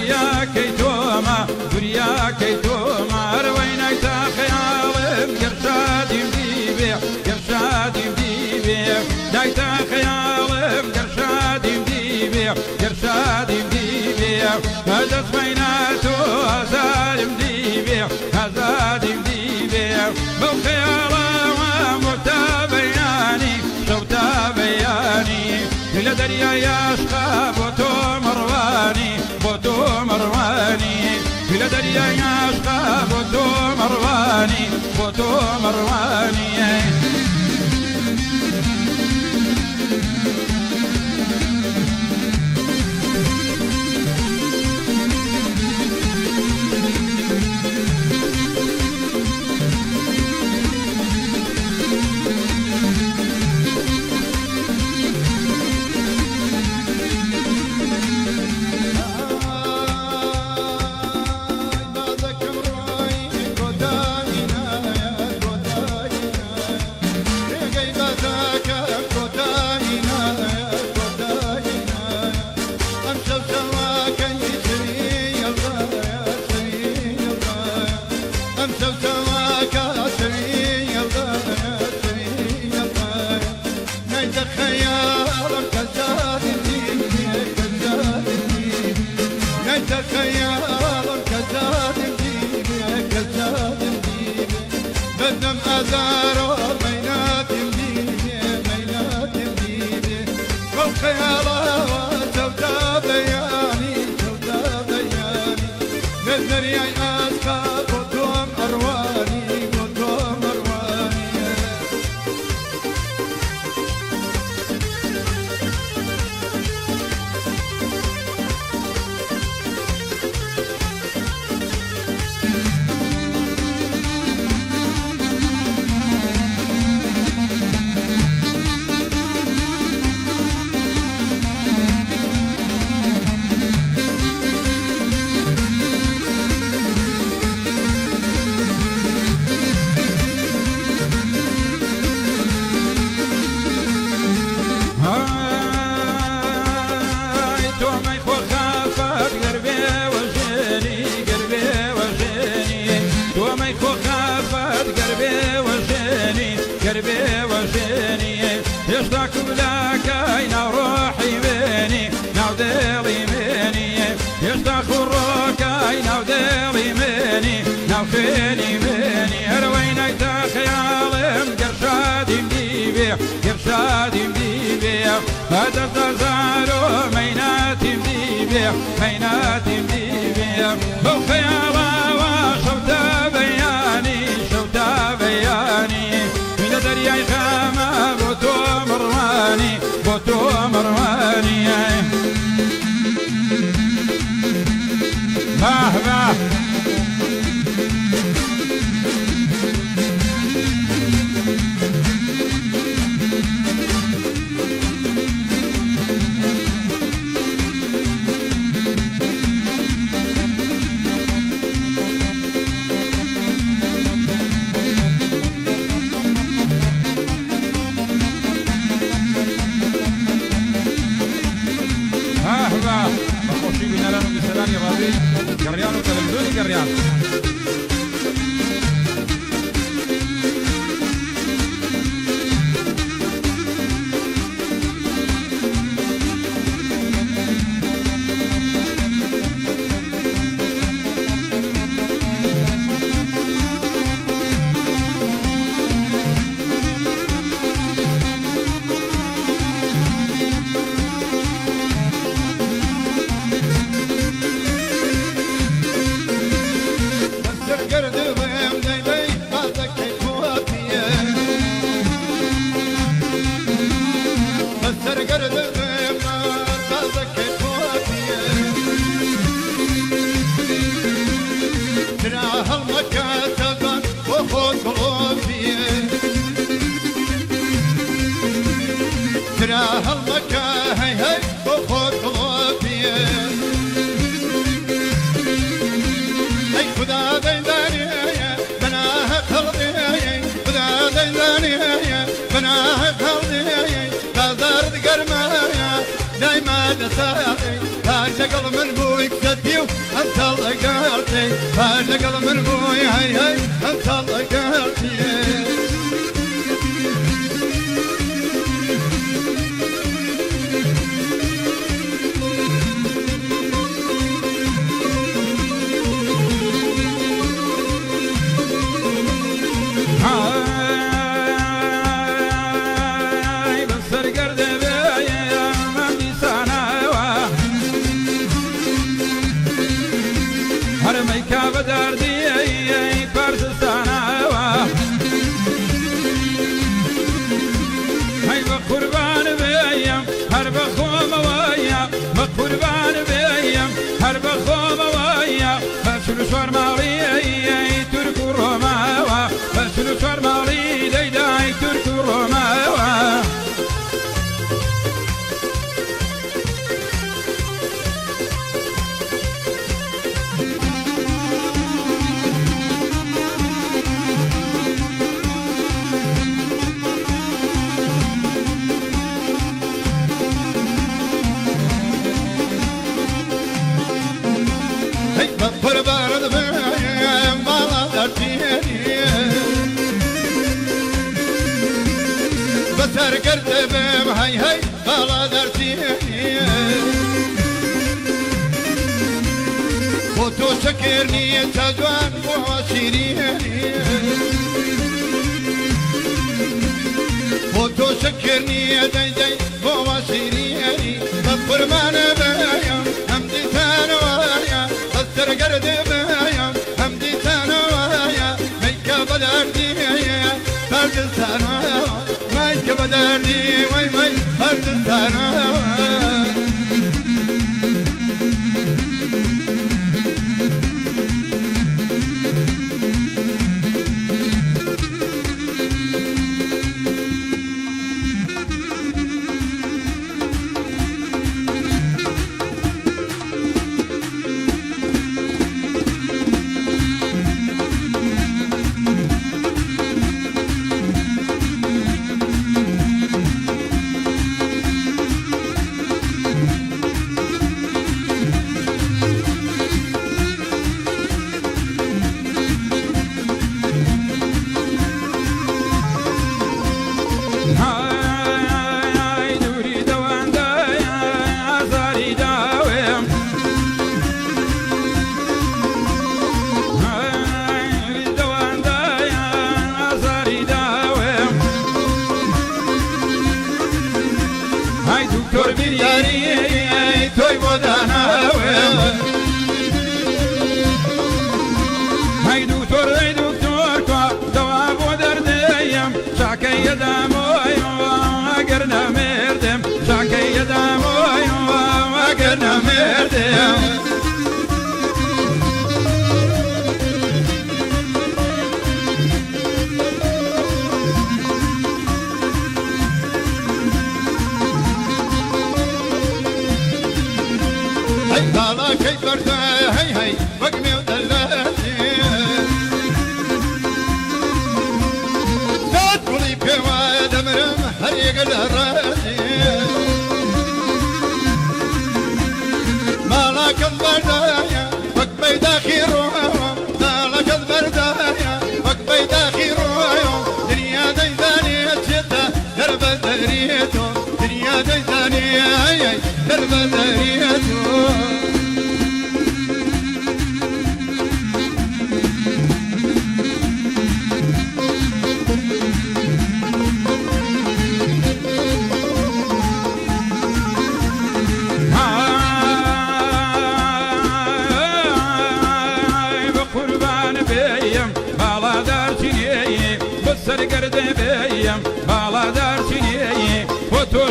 دوريا كيتوما دوريا كيتوما روينا تا خيالم قرشاد مديبي قرشاد مديبي دايتا خيالم قرشاد مديبي قرشاد مديبي هذا سميناتو هزار مديبي هزار مديبي بالخيالة ومتابياني شوتا بياني إلى دريا يشقى بوتو مرواني بوتو مرواني إلى دريا يشقى بوتو مرواني بوتو مرواني بدم أزارو مينات مديبي مينات مديبي والخيالة وسودا بياني سودا بياني نزل يا أسكا بوتوم أرواني بوتوم أرواني قربي وجيني يشتاق لك اين روحي بيني نوديلي مني يشتاق الروك اين نوديلي مني نوخيني مني اروينا تا خيالم قرشاد مديبي قرشاد مديبي هذا تزارو مينات مديبي مينات مديبي بالخيالة وشوتا بياني شوتا بياني دريا خامة بوتو مرواني بوتو مرواني باه باه بخوشي بنا لانو بسلاني غابي قريان وتلمدوني قريان دايما تساعي هاك من بوك تديو قلتي فارق من بوي هاي هاي انت الله قلتي شوار مالي ترك الروما فشلو شوار مالي داي ترك الروما بسر قرد بم هاي هاي بالا درتي فوتو شكرني تجوان وعشيري فوتو شكرني داي داي وعشيري بفر معنا بيا همدي تانوايا بسر قرد بيا همدي تانوايا ميكا بدردي فرد سنوايا مايك بدردي وي وي فرد سنوايا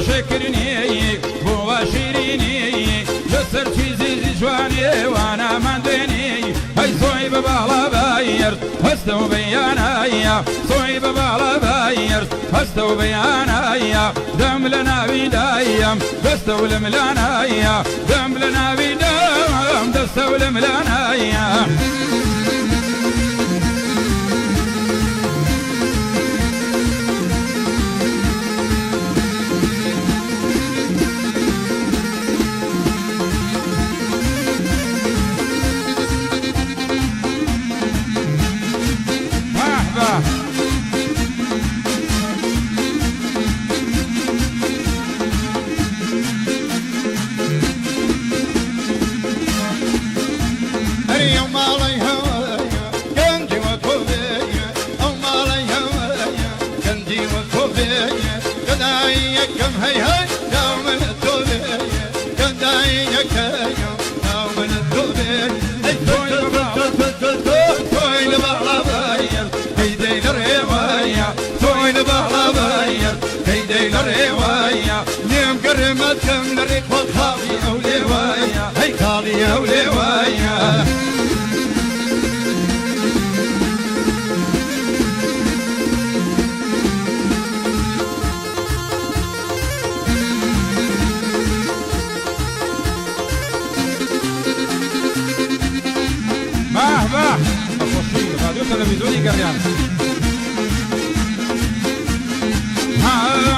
شكرني بو شيريني جسر چیزی جوانی وانا مندني هاي صوي ببالا باير هستو بيانايا صوي ببالا باير هستو بيانايا دم لنا بدايم دستو لملانايا دم لنا بدايم دستو لملانايا دوبي توي لبعضاير كيدي الرواية توي لبعضاير كيدي الرواية نيم قرمت كم لريق والخالي أولوايا هي خالي أولوايا باه راديو تلفزيوني قريان هاي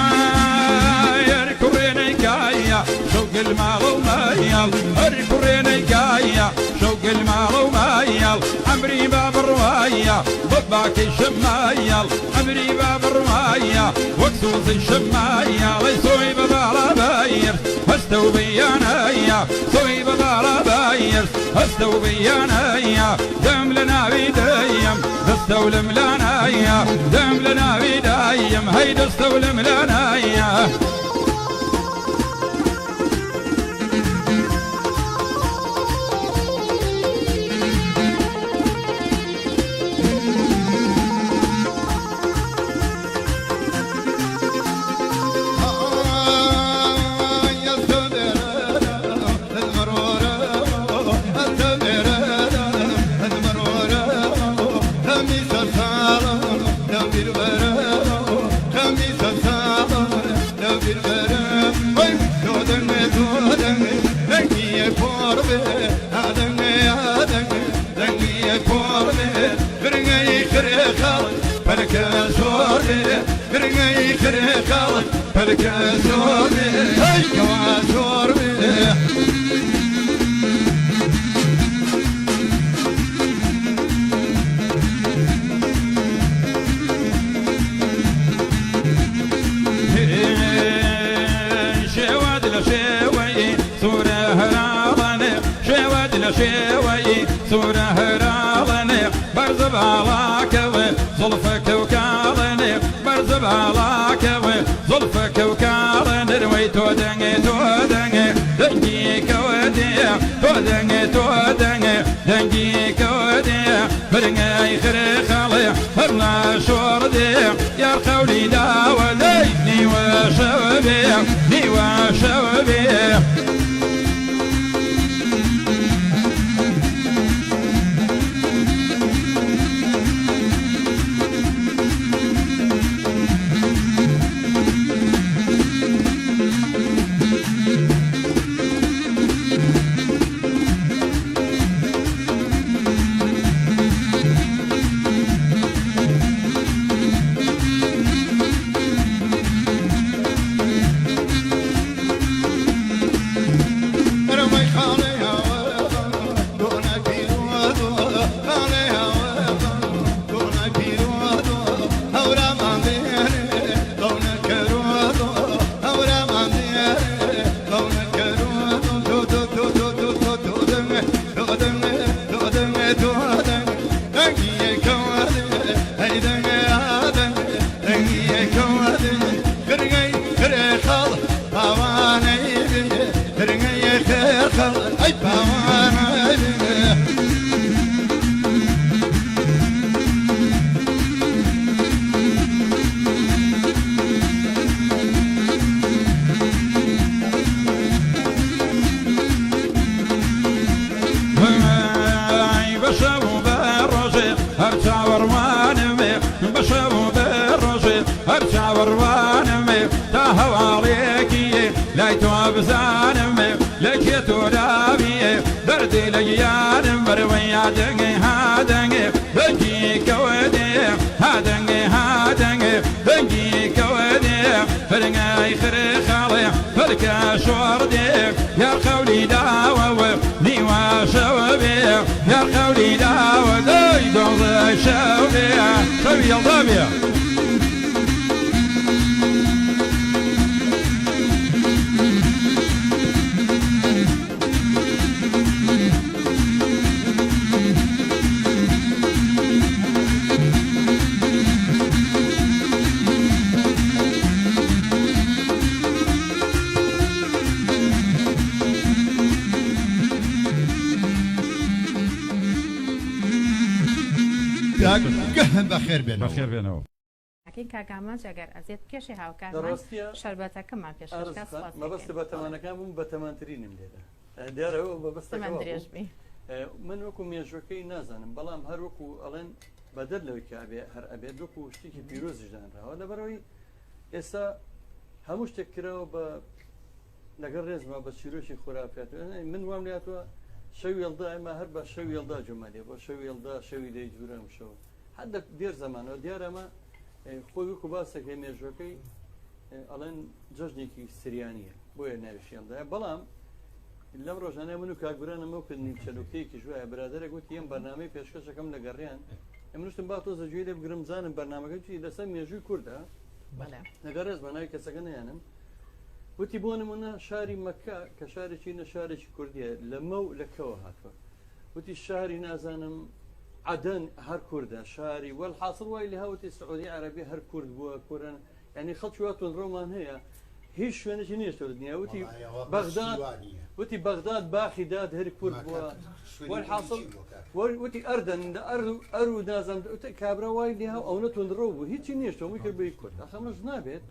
كايا شوق المال ومايل ركوريني كايا شوق المال ومايل عمري باب الرواية ضباك الشمايل عمري باب الرواية وكسوس الشمايل سوي ببارا باير هستو بيانايا سوي ببارا باير هستو بيانايا دم لنا بيدايم دستولم لنايا دم لنا بيدايم هي دستولم لنايا شوي سورة هرالني برزب علاك وظلفك وكالني برزب علاك وظلفك وكالني رويتو دنجي دنجي كودي دنجي دنجي كودي فرنجي خري خالي هرنا شوردي يا قولي داولي ني وشوبي ليان مروي دنجي هادنجي دنجي كودي هادنجي دنجي كودي فرنجي خري خالي فركا شوردي يا قولي داوة نيوا شوبي يا قولي داوة داي دوضي شوبي شوبي يلضبي گەهن بەخێر بێنەوە بەخێر بێنەوە ئەکەین کاگامان ئەگەر ئەزێت کێشی هاوکارمان دەڕاستیە شەربەتەکەمان پێشکەش مەبەستە بە تەمانەکان بووم بە تەمانترینم لێرە دیارەوە من درێژ بەبەستە بی من وەکو مێژوەکەی نازانم بەڵام هەر وەکو ئەڵێن بەدەر لەوەی کە ئەبێ هەر ئەبێت وەکو شتێکی پیرۆزیش دانراوە لەبەرەوەی ئێستا هەموو شتێک کراوە بە لەگەڵ ڕێزما بە چیرۆکی خۆراپات من وام لاتوە شەوی هێڵدا ئەمە هەر بە شەوی هێڵدا جومالێ بۆ شەوی هێڵدا شەوی دەی جوورم شەوە هەر دێر زمانەوە دیارەمە خۆی وەکو باسێک هێ مێژوەکەی ئەڵێن جەژنێکی سریانیە بۆیە ناویشیاندا بەڵام لەم ڕۆژانە من و کاگورانەمە کردنی چەلوکتەیەکی ژوایە برادەرێک گوتی ئەم بەرنامەی پێشکەشەکەم لە گەڕیان ئەمنوشتم با تۆزە گوێ لێ بگرم زانم بەرنامەکەی لەسەر مێژووی کووردە لەگەر ڕێز بەناوی کەسەکە نەیانم وتی بۆ نمونە شاری مەکە کە شارێکی نە شارێکی کوردیە لەمە و لەکەوە هاتووە وتی شاری نازانم عدن هەر کووردە شاری وەڵحاصڵ وای لە هاوتی سعودی عەرەبی هەر کورد بووە کورن یعنی خەڵکی واتۆن ڕۆمان هەیە هیچ شوێنێکی نییە دنیا وتی بەغداد وتی بەغداد باخی داد هەر کورد بووە وەڵحاصڵ وتی ئەردەن ئەر و نازانم کابرا وای لێ هاو ئەو نەتۆن ڕۆ بوو هیچی نییە وی کرد بی کورد ئەخەمەش نابێت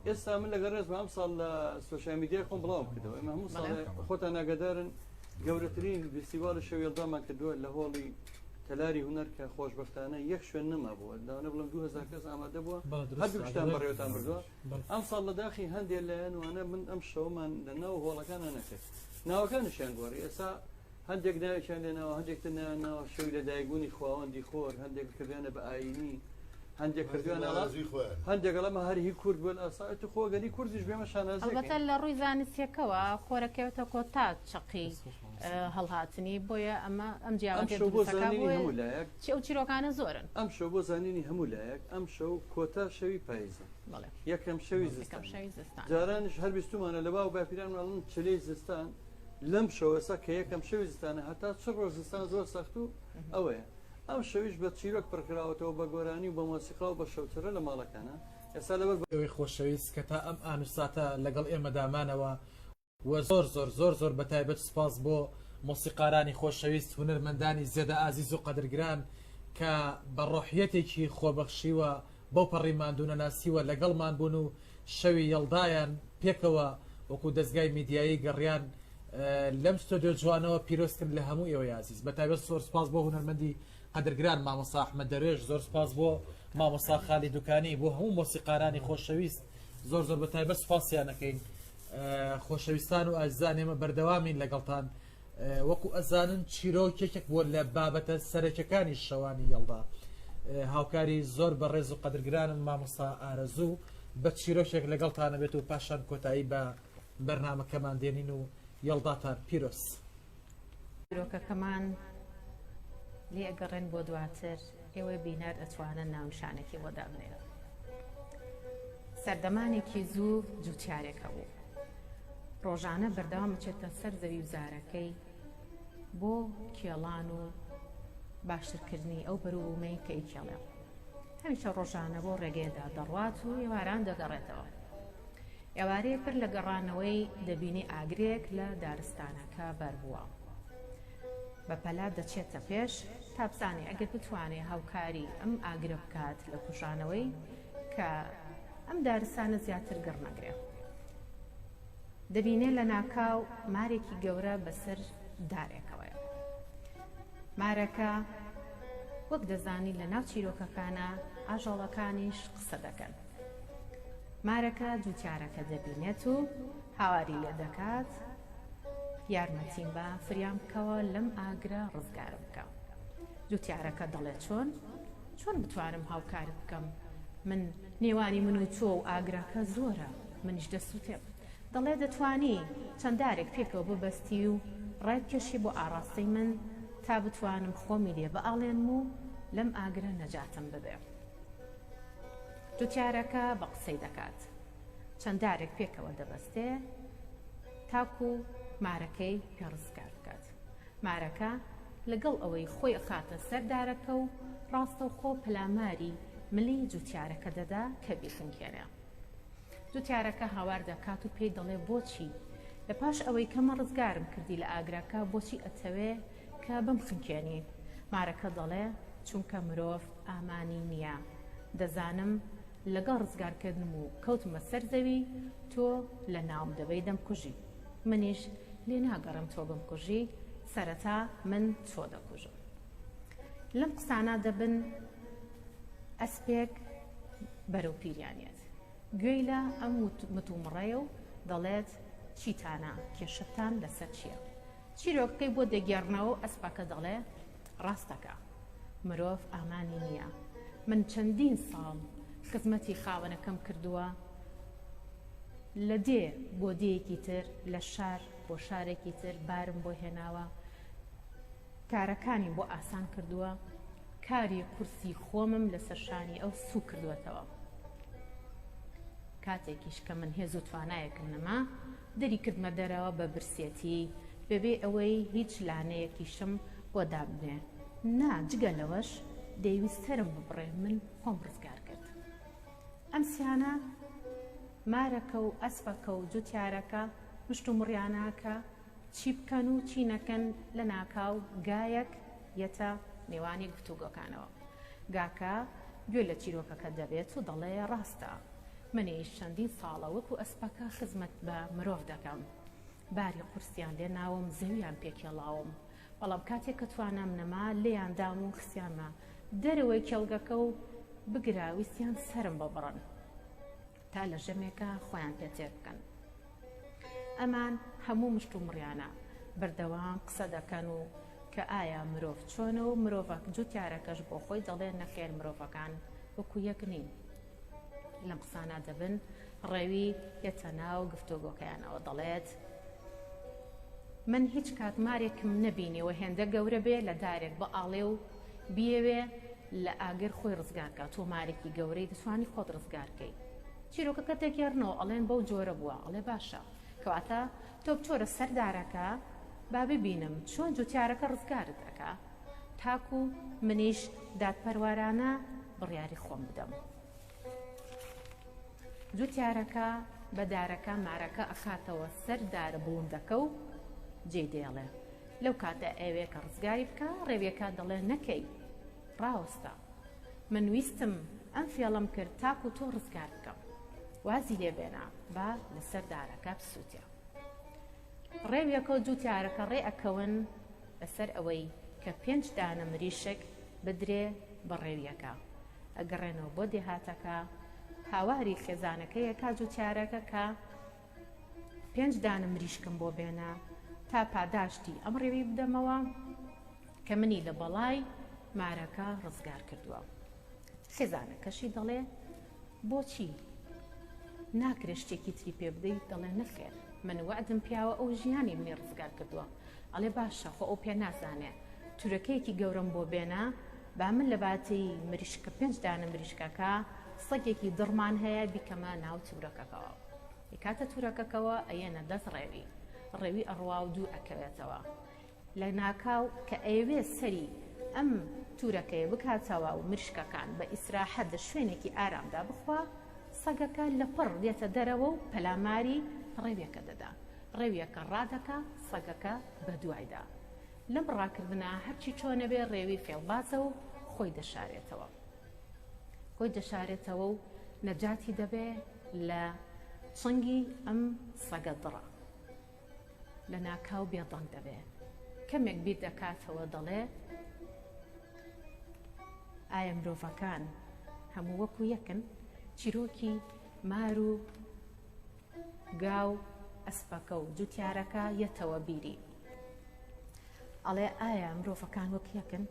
ئێستا من لەگە ڕێزمە ئەم ساڵ لە سۆشیال میدیای خۆم بڵاوم کردەوە ئێمە هەموو ساڵ خۆتان ناگەدارن گەورەترین فستیڤاڵی شەوی هێڵدامان کردووە لە هۆڵی تەلاری هونەر کە خۆشبەختانە یەک شوێن نەما بووە داوانە بڵم 2000 کەس ئامادە بووە هەردوو شتان بەڕێوەتان بردووە ئەم ساڵ لە داخی هەندێک لایەن وانە من ئەم شەومان لە ناو هۆڵەکانە نەکرد ناوەکانیشیان گۆڕی ئێستا هەندێک ناوێکیان لێنەوە هەندێک ناوە شەوی لە دایکبوونی خواوەندی خۆر هەندێک کردیانە بە ئاینی هەندێک کردوانە هەندێک ئەڵەمە هەری کورد بوون ئاسایەت خۆگەری کوردیش بێمە شانازی البته لە ڕووی زانستیەکەوە خۆرەکەوێتە کۆتا چقی هەڵهاتنی بۆیە ئەمە ئەم جیاوازی ئەو چیرۆکانە زۆرن ئەم شەو بۆ زانینی هەموو لایەک ئەم شەو کۆتا شەوی پاییزە یەکەم شەوی زستان جارانش هەر بیستمانە لە باو باپیران وڵن چلەی زستان لەم شەوەسا کە یەکەم شەوی زستانە هەتا چ ڕۆژ زستان زۆر سەخت و ئەوەیە ئەم شەویش بە چیرۆک پڕکراوەتەوە بە گۆرانی و بە مۆسیقا و بە شەوترە لە ماڵەکانە ئێستا لەبەر خۆشەویست کە تا ئەم ئانوساتە لەگەڵ ئێمەدامانەوە و زۆر زۆر زۆر زۆر بەتایبەت سپاس بۆ مۆسیقارانی خۆشەویست هونەرمەندانی زێدە ئازیز و قەدرگران کە بە ڕۆحیەتێکی خۆبەخشیوە بەو پەڕیماندونە ناسیوە لەگەڵمان بوون و شەوی یەڵدایان پێکەوە وەکو دەستگای میدیایی گەڕیان لەم ستۆدیۆ جوانەوە پیرۆستن لە هەموو ئێوەی عزیز بەتایبەت زۆر سپاس بۆ هونەرمەندی قەدرگران مامۆستا ئەحمەد دەروێژ زۆر سپاس بۆ مامۆستا خالی دوکانی بۆ هەموو مۆسیقارانی خۆشەویست زۆر زۆر بەتایبەت سپاسیانەکەین خۆشەویستان و ئازیزان ئێمە بەردەوامین لەگەڵتان وەکو ئەزانن چیرۆکێکێک بۆ لە بابەتە سەرەکیەکانی شەوانی یەڵدا هاوکاری زۆر بەڕێز و قەدرگرانم مامۆستا ئارەزوو بە چیرۆکێک لەگەڵتانە بێت و پاشان کۆتایی بە بەرنامەکەمان دێنین و یەڵداتان پیرۆس چیرۆکەکەمان لێ ئەگەڕێن بۆ دواتر ئێوە بینەر ئەتوانن ناونشانێکی بۆ دابنێن سەردەمانێکی زوو جوتیارێکە بوو ڕۆژانە بەردەوام بچێتە سەر زەوی وزارەکەی بۆ کێڵان و باشترکردنی ئەو بەروبوومەی کە ئیکێڵێ هەمیشە ڕۆژانە بۆ ڕێگەیەدا دەڕوات و ئێواران دەگەڕێتەوە ئێوارەیە کرد لە گەڕانەوەی دەبینی ئاگرێک لە دارستانەکە بەربووە بە پەلا دەچێتە پێش تابزانێ ئەگەر بتوانێ هاوکاری ئەم ئاگرە بکات لە کوژانەوەی کە ئەم دارستانە زیاتر گەڕنەگرێ دەبینێ لە ناکاو مارێکی گەورە بەسەر دارێکەوەیە مارەکە وەک دەزانی لە ناو چیرۆکەکانە ئاژەڵەکانیش قسە دەکەن مارەکە جوتیارەکە دەبینێت و هاواری لێ دەکات یارمەتیم بە فریام بکەوە لەم ئاگرە ڕزگار بکە جوتیارەکە دەڵێت چۆن بتوانم هاوکار بکەم من نێوانی من و تۆ و ئاگراکە زۆرە منیش دەسووتێم دەڵێ دەتوانی چەندارێک پێکەوە ببەستی و ڕێت کەشی بۆ ئاڕاستی من تا بتوانم خۆمی لێ بەئاڵێنم و لەم ئاگرە نەجاتم ببێ جوتیارەکە بە قسەی دەکات چەندارێک پێکەوە دەبەستێ تاکو مارەکەی پێڕزگار بکات مارەکە لەگەڵ ئەوەی خۆی ئەخاتە سەردارەکە و ڕاستەوخۆ پلاماری ملی جوتیارەکە دەدا کە بیخنکێنێ جوتیارەکە هاوار دەکات و پێی دەڵێ بۆچی لە پاش ئەوەی کەمە ڕزگارم کردی لە ئاگراکە بۆچی ئەتەوێ کە بم خنکێنی مارەکە دەڵێ چونکە مرۆڤ ئامانی نییە. دەزانم لەگەڵ ڕزگارکردن و کەوتمە سەر زەوی تۆ لە ناوم دەبەی دەمکوژی، منیش لێ ناگەڕم تۆ بمکوژی، سەرەتا من تۆ دەکوژم. لەم قسانە دەبن ئەسپێک بەرەو پیرانێت، گوێی لە ئەم متومڕێە و دەڵێت چیتانە، کێشتان لەسەر چییە؟ چیرۆکەکەی بۆ دەگەڕنەوە ئەسپەکە دەڵێ ڕاستەکە، مرۆڤ ئامانی نییە. من چەندین ساڵ خزمەتی خاوەنەکەم کردووە لە دێ بۆ دێیەکی تر، لە شار بۆ شارێکی تر بارم بۆ هێناوە، کارەکانی بۆ ئاسان کردووە، کاری کورسی خۆمم لەسەر شانی ئەو سوو کردووەتەوە. کاتێکیش کە من هێز و توانایەکم نەما، دەری کردمە دەرەوە بە برسێتی، بەبێ ئەوەی هیچ لانەیەکیشم بۆ دابنێ. نا جگە لەوەش دەیویست سەرم ببڕێ، من خۆم ڕزگار کرد. ئەم سیانە مارەکە و ئەسپەکە و جوتیارەکە مشت و مڕیاناکە چی بکەن و چی نەکەن لە ناکاو گایەک یەتە نێوانی گفتوگۆکانەوە. گاکە گوێ لە چیرۆکەکە دەبێت و دەڵێ ڕاستە، منیش چەندین ساڵە وەکو ئەسپەکە خزمەت بە مرۆڤ دەکەم، باری قورسیان لێ ناوم، زەویان پێکێڵاوم، بەڵام کاتێک کە توانم نەما لێیاندام و خسیانمە دەرەوەی کێڵگەکە و بگراویستیان سرم ببڕن تا لە ژەمێکە خۆیان پێتێ بکەن. ئەمان هەموو مشت و مڕیانە بەردەوام قسە دەکەن و کە ئایا مرۆڤ چۆنە و مرۆڤک جوتیارەکەش بۆ خۆی دەڵێ نەخێر مرۆڤەکان وەکو یەک نین. لەم قسانە دەبن ڕێوی یەتە ناو گفتوگۆکەیانەوە، دەڵێت من هیچ کات مارێکم نەبینیەوە هێندە گەورە بێ لە دارێک بە ئاڵێ و بیەوێ لە ئاگر خۆی ڕزگارکە، تۆ مارێکی گەورەی دەتوانی خۆت ڕزگارکەی. چیرۆکەکە تێکێڕنەوە ئەڵێن بەو جۆرە بووە، ئەڵێ باشە، کەواتە تۆ بچۆرە سەر دارەکە با ببینم چۆن جوتیارەکە ڕزگارت دەکا، تاکو منیش دادپەروارانە بڕیاری خۆم بدەم. جوتیارەکە بە دارەکە مارەکە ئەخاتەوە سەر دارە بڵندەکە و جێ دێڵێ. لەو کاتە ئەوێ کە ڕزگاری بکە، ڕێویەکە دەڵێ نەکەی، ڕاوەستە، من ویستم ئەم فێڵم کرد تاکو تۆ ڕزگار بکەم، وازی لێبێنە با لەسەر دارەکە بسووتێ. ڕێویەکە و جوتیارەکە ڕێ ئەکەون لەسەر ئەوەی کە 5 دانە مریشک بدرێ بە ڕێویەکە. ئەگەڕێنەوە بۆ دێهاتەکە، هاواری خێزانەکەیەکە جوتیارەکە کە 5 دانە مریشکم بۆ بێنە تا پاداشتی ئەم ڕێوی بدەمەوە کە منی لە بەڵای مارەکە ڕزگار کردووە. خێزانەکەشی دەڵێ بۆچی ناکرێ شتێکی تری پێ بدەیت؟ دەڵێ نەخێر، من وعدم پیاوە ئەو ژیانی منی ڕزگار کردووە. ئەڵێ باشە، خۆ ئەو پێ نازانێ، تورەکەیەکی گەورەم بۆ بێنە با من لە باتەی مریشکە 5 دانە مریشکەکە سەگێکی دڕمان هەیە بیکەمە ناو تورەکەکەوە. کاتە تورەکەکەوە ئەیەنە دەست ڕێوی، ڕێوی ئەڕوا و دوو ئەکەوێتەوە لە ناکاو کە ئەوێ سەری ئەم تورەکەی بکاتەوە و مریشکەکان بە ئیسراحەت لە شوێنێکی ئارامدا بخوا، سەگەکە لە پڕ دێتە دەرەوە و پەلاماری ڕێویەکە دەدا، ڕێویەکە ڕادەکە، سەگەکە بە دوایدا. لەم ڕاکردنا هەرچی چۆنە بێ ڕێوی فێڵبازە و خۆی دەشارێتەوە، خۆی دەشارێتەوە و نەجاتی دەبێ لە چنگی ئەم سەگە دڕە، لە ناکاو بێدەنگ دەبێ. کەمێک بیر دەکاتەوە دەڵێ ئایا مرۆڤەکان هەموو وەکو یەکن؟ چیرۆکی مار و گاو ئەسپەکە و جوتیارەکە یەتەوە بیری، ئەڵێ ئایا مرۆڤەکان وەک یەکن؟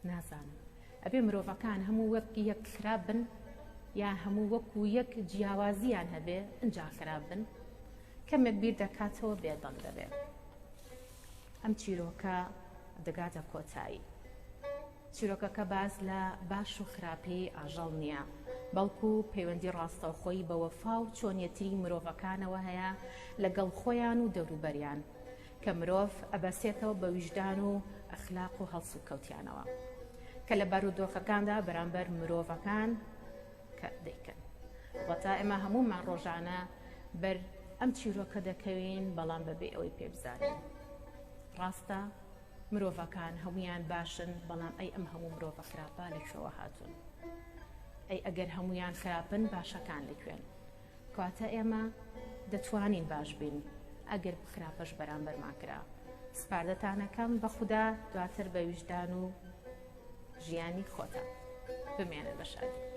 نازانم، ئەبێ مرۆڤەکان هەموو وەک یەک خراپ بن یا هەموو وەکو یەک جیاوازیان هەبێ ئەنجا خراپ بن. کەمێک بیر دەکاتەوە بێدەنگ دەبێ. ئەم چیرۆکە دەگاتە کۆتایی. چیرۆکەکە باز لە باش و خراپی ئاژەڵ نییە، بەڵکو پەیوەندی ڕاستەوخۆی بە وەفا و چۆنیەتری مرۆڤەکانەوە هەیە لەگەڵ خۆیان و دەوروبەریان، کە مرۆڤ ئەبەسێتەوە بە ویژدان و ئەخلاق و هەڵس و کەوتیانەوە کە لە بارودۆخەکاندا بەرامبەر مرۆڤەکان کە دەیکەن. وەتا ئێمە هەموومان ڕۆژانە بەر ئەم چیرۆکە دەکەوین، بەڵام بەبێ ئەوەی پێ بزانین. ڕاستە مرۆڤەکان هەمویان باشن بەڵام ئەی ئەم هەموو مرۆڤە خراپە لەکوێوە هاتوون ئەی ئەگەر هەمویان خراپن باشەکان لەکوێن کاتە ئێمە دەتوانین باش بین ئەگەر خراپەش بەرامبەرمان کرا سپاردەتانەکەم بە خودا دواتر بە ویژدان و ژیانی خۆتان بمێنن بە شادی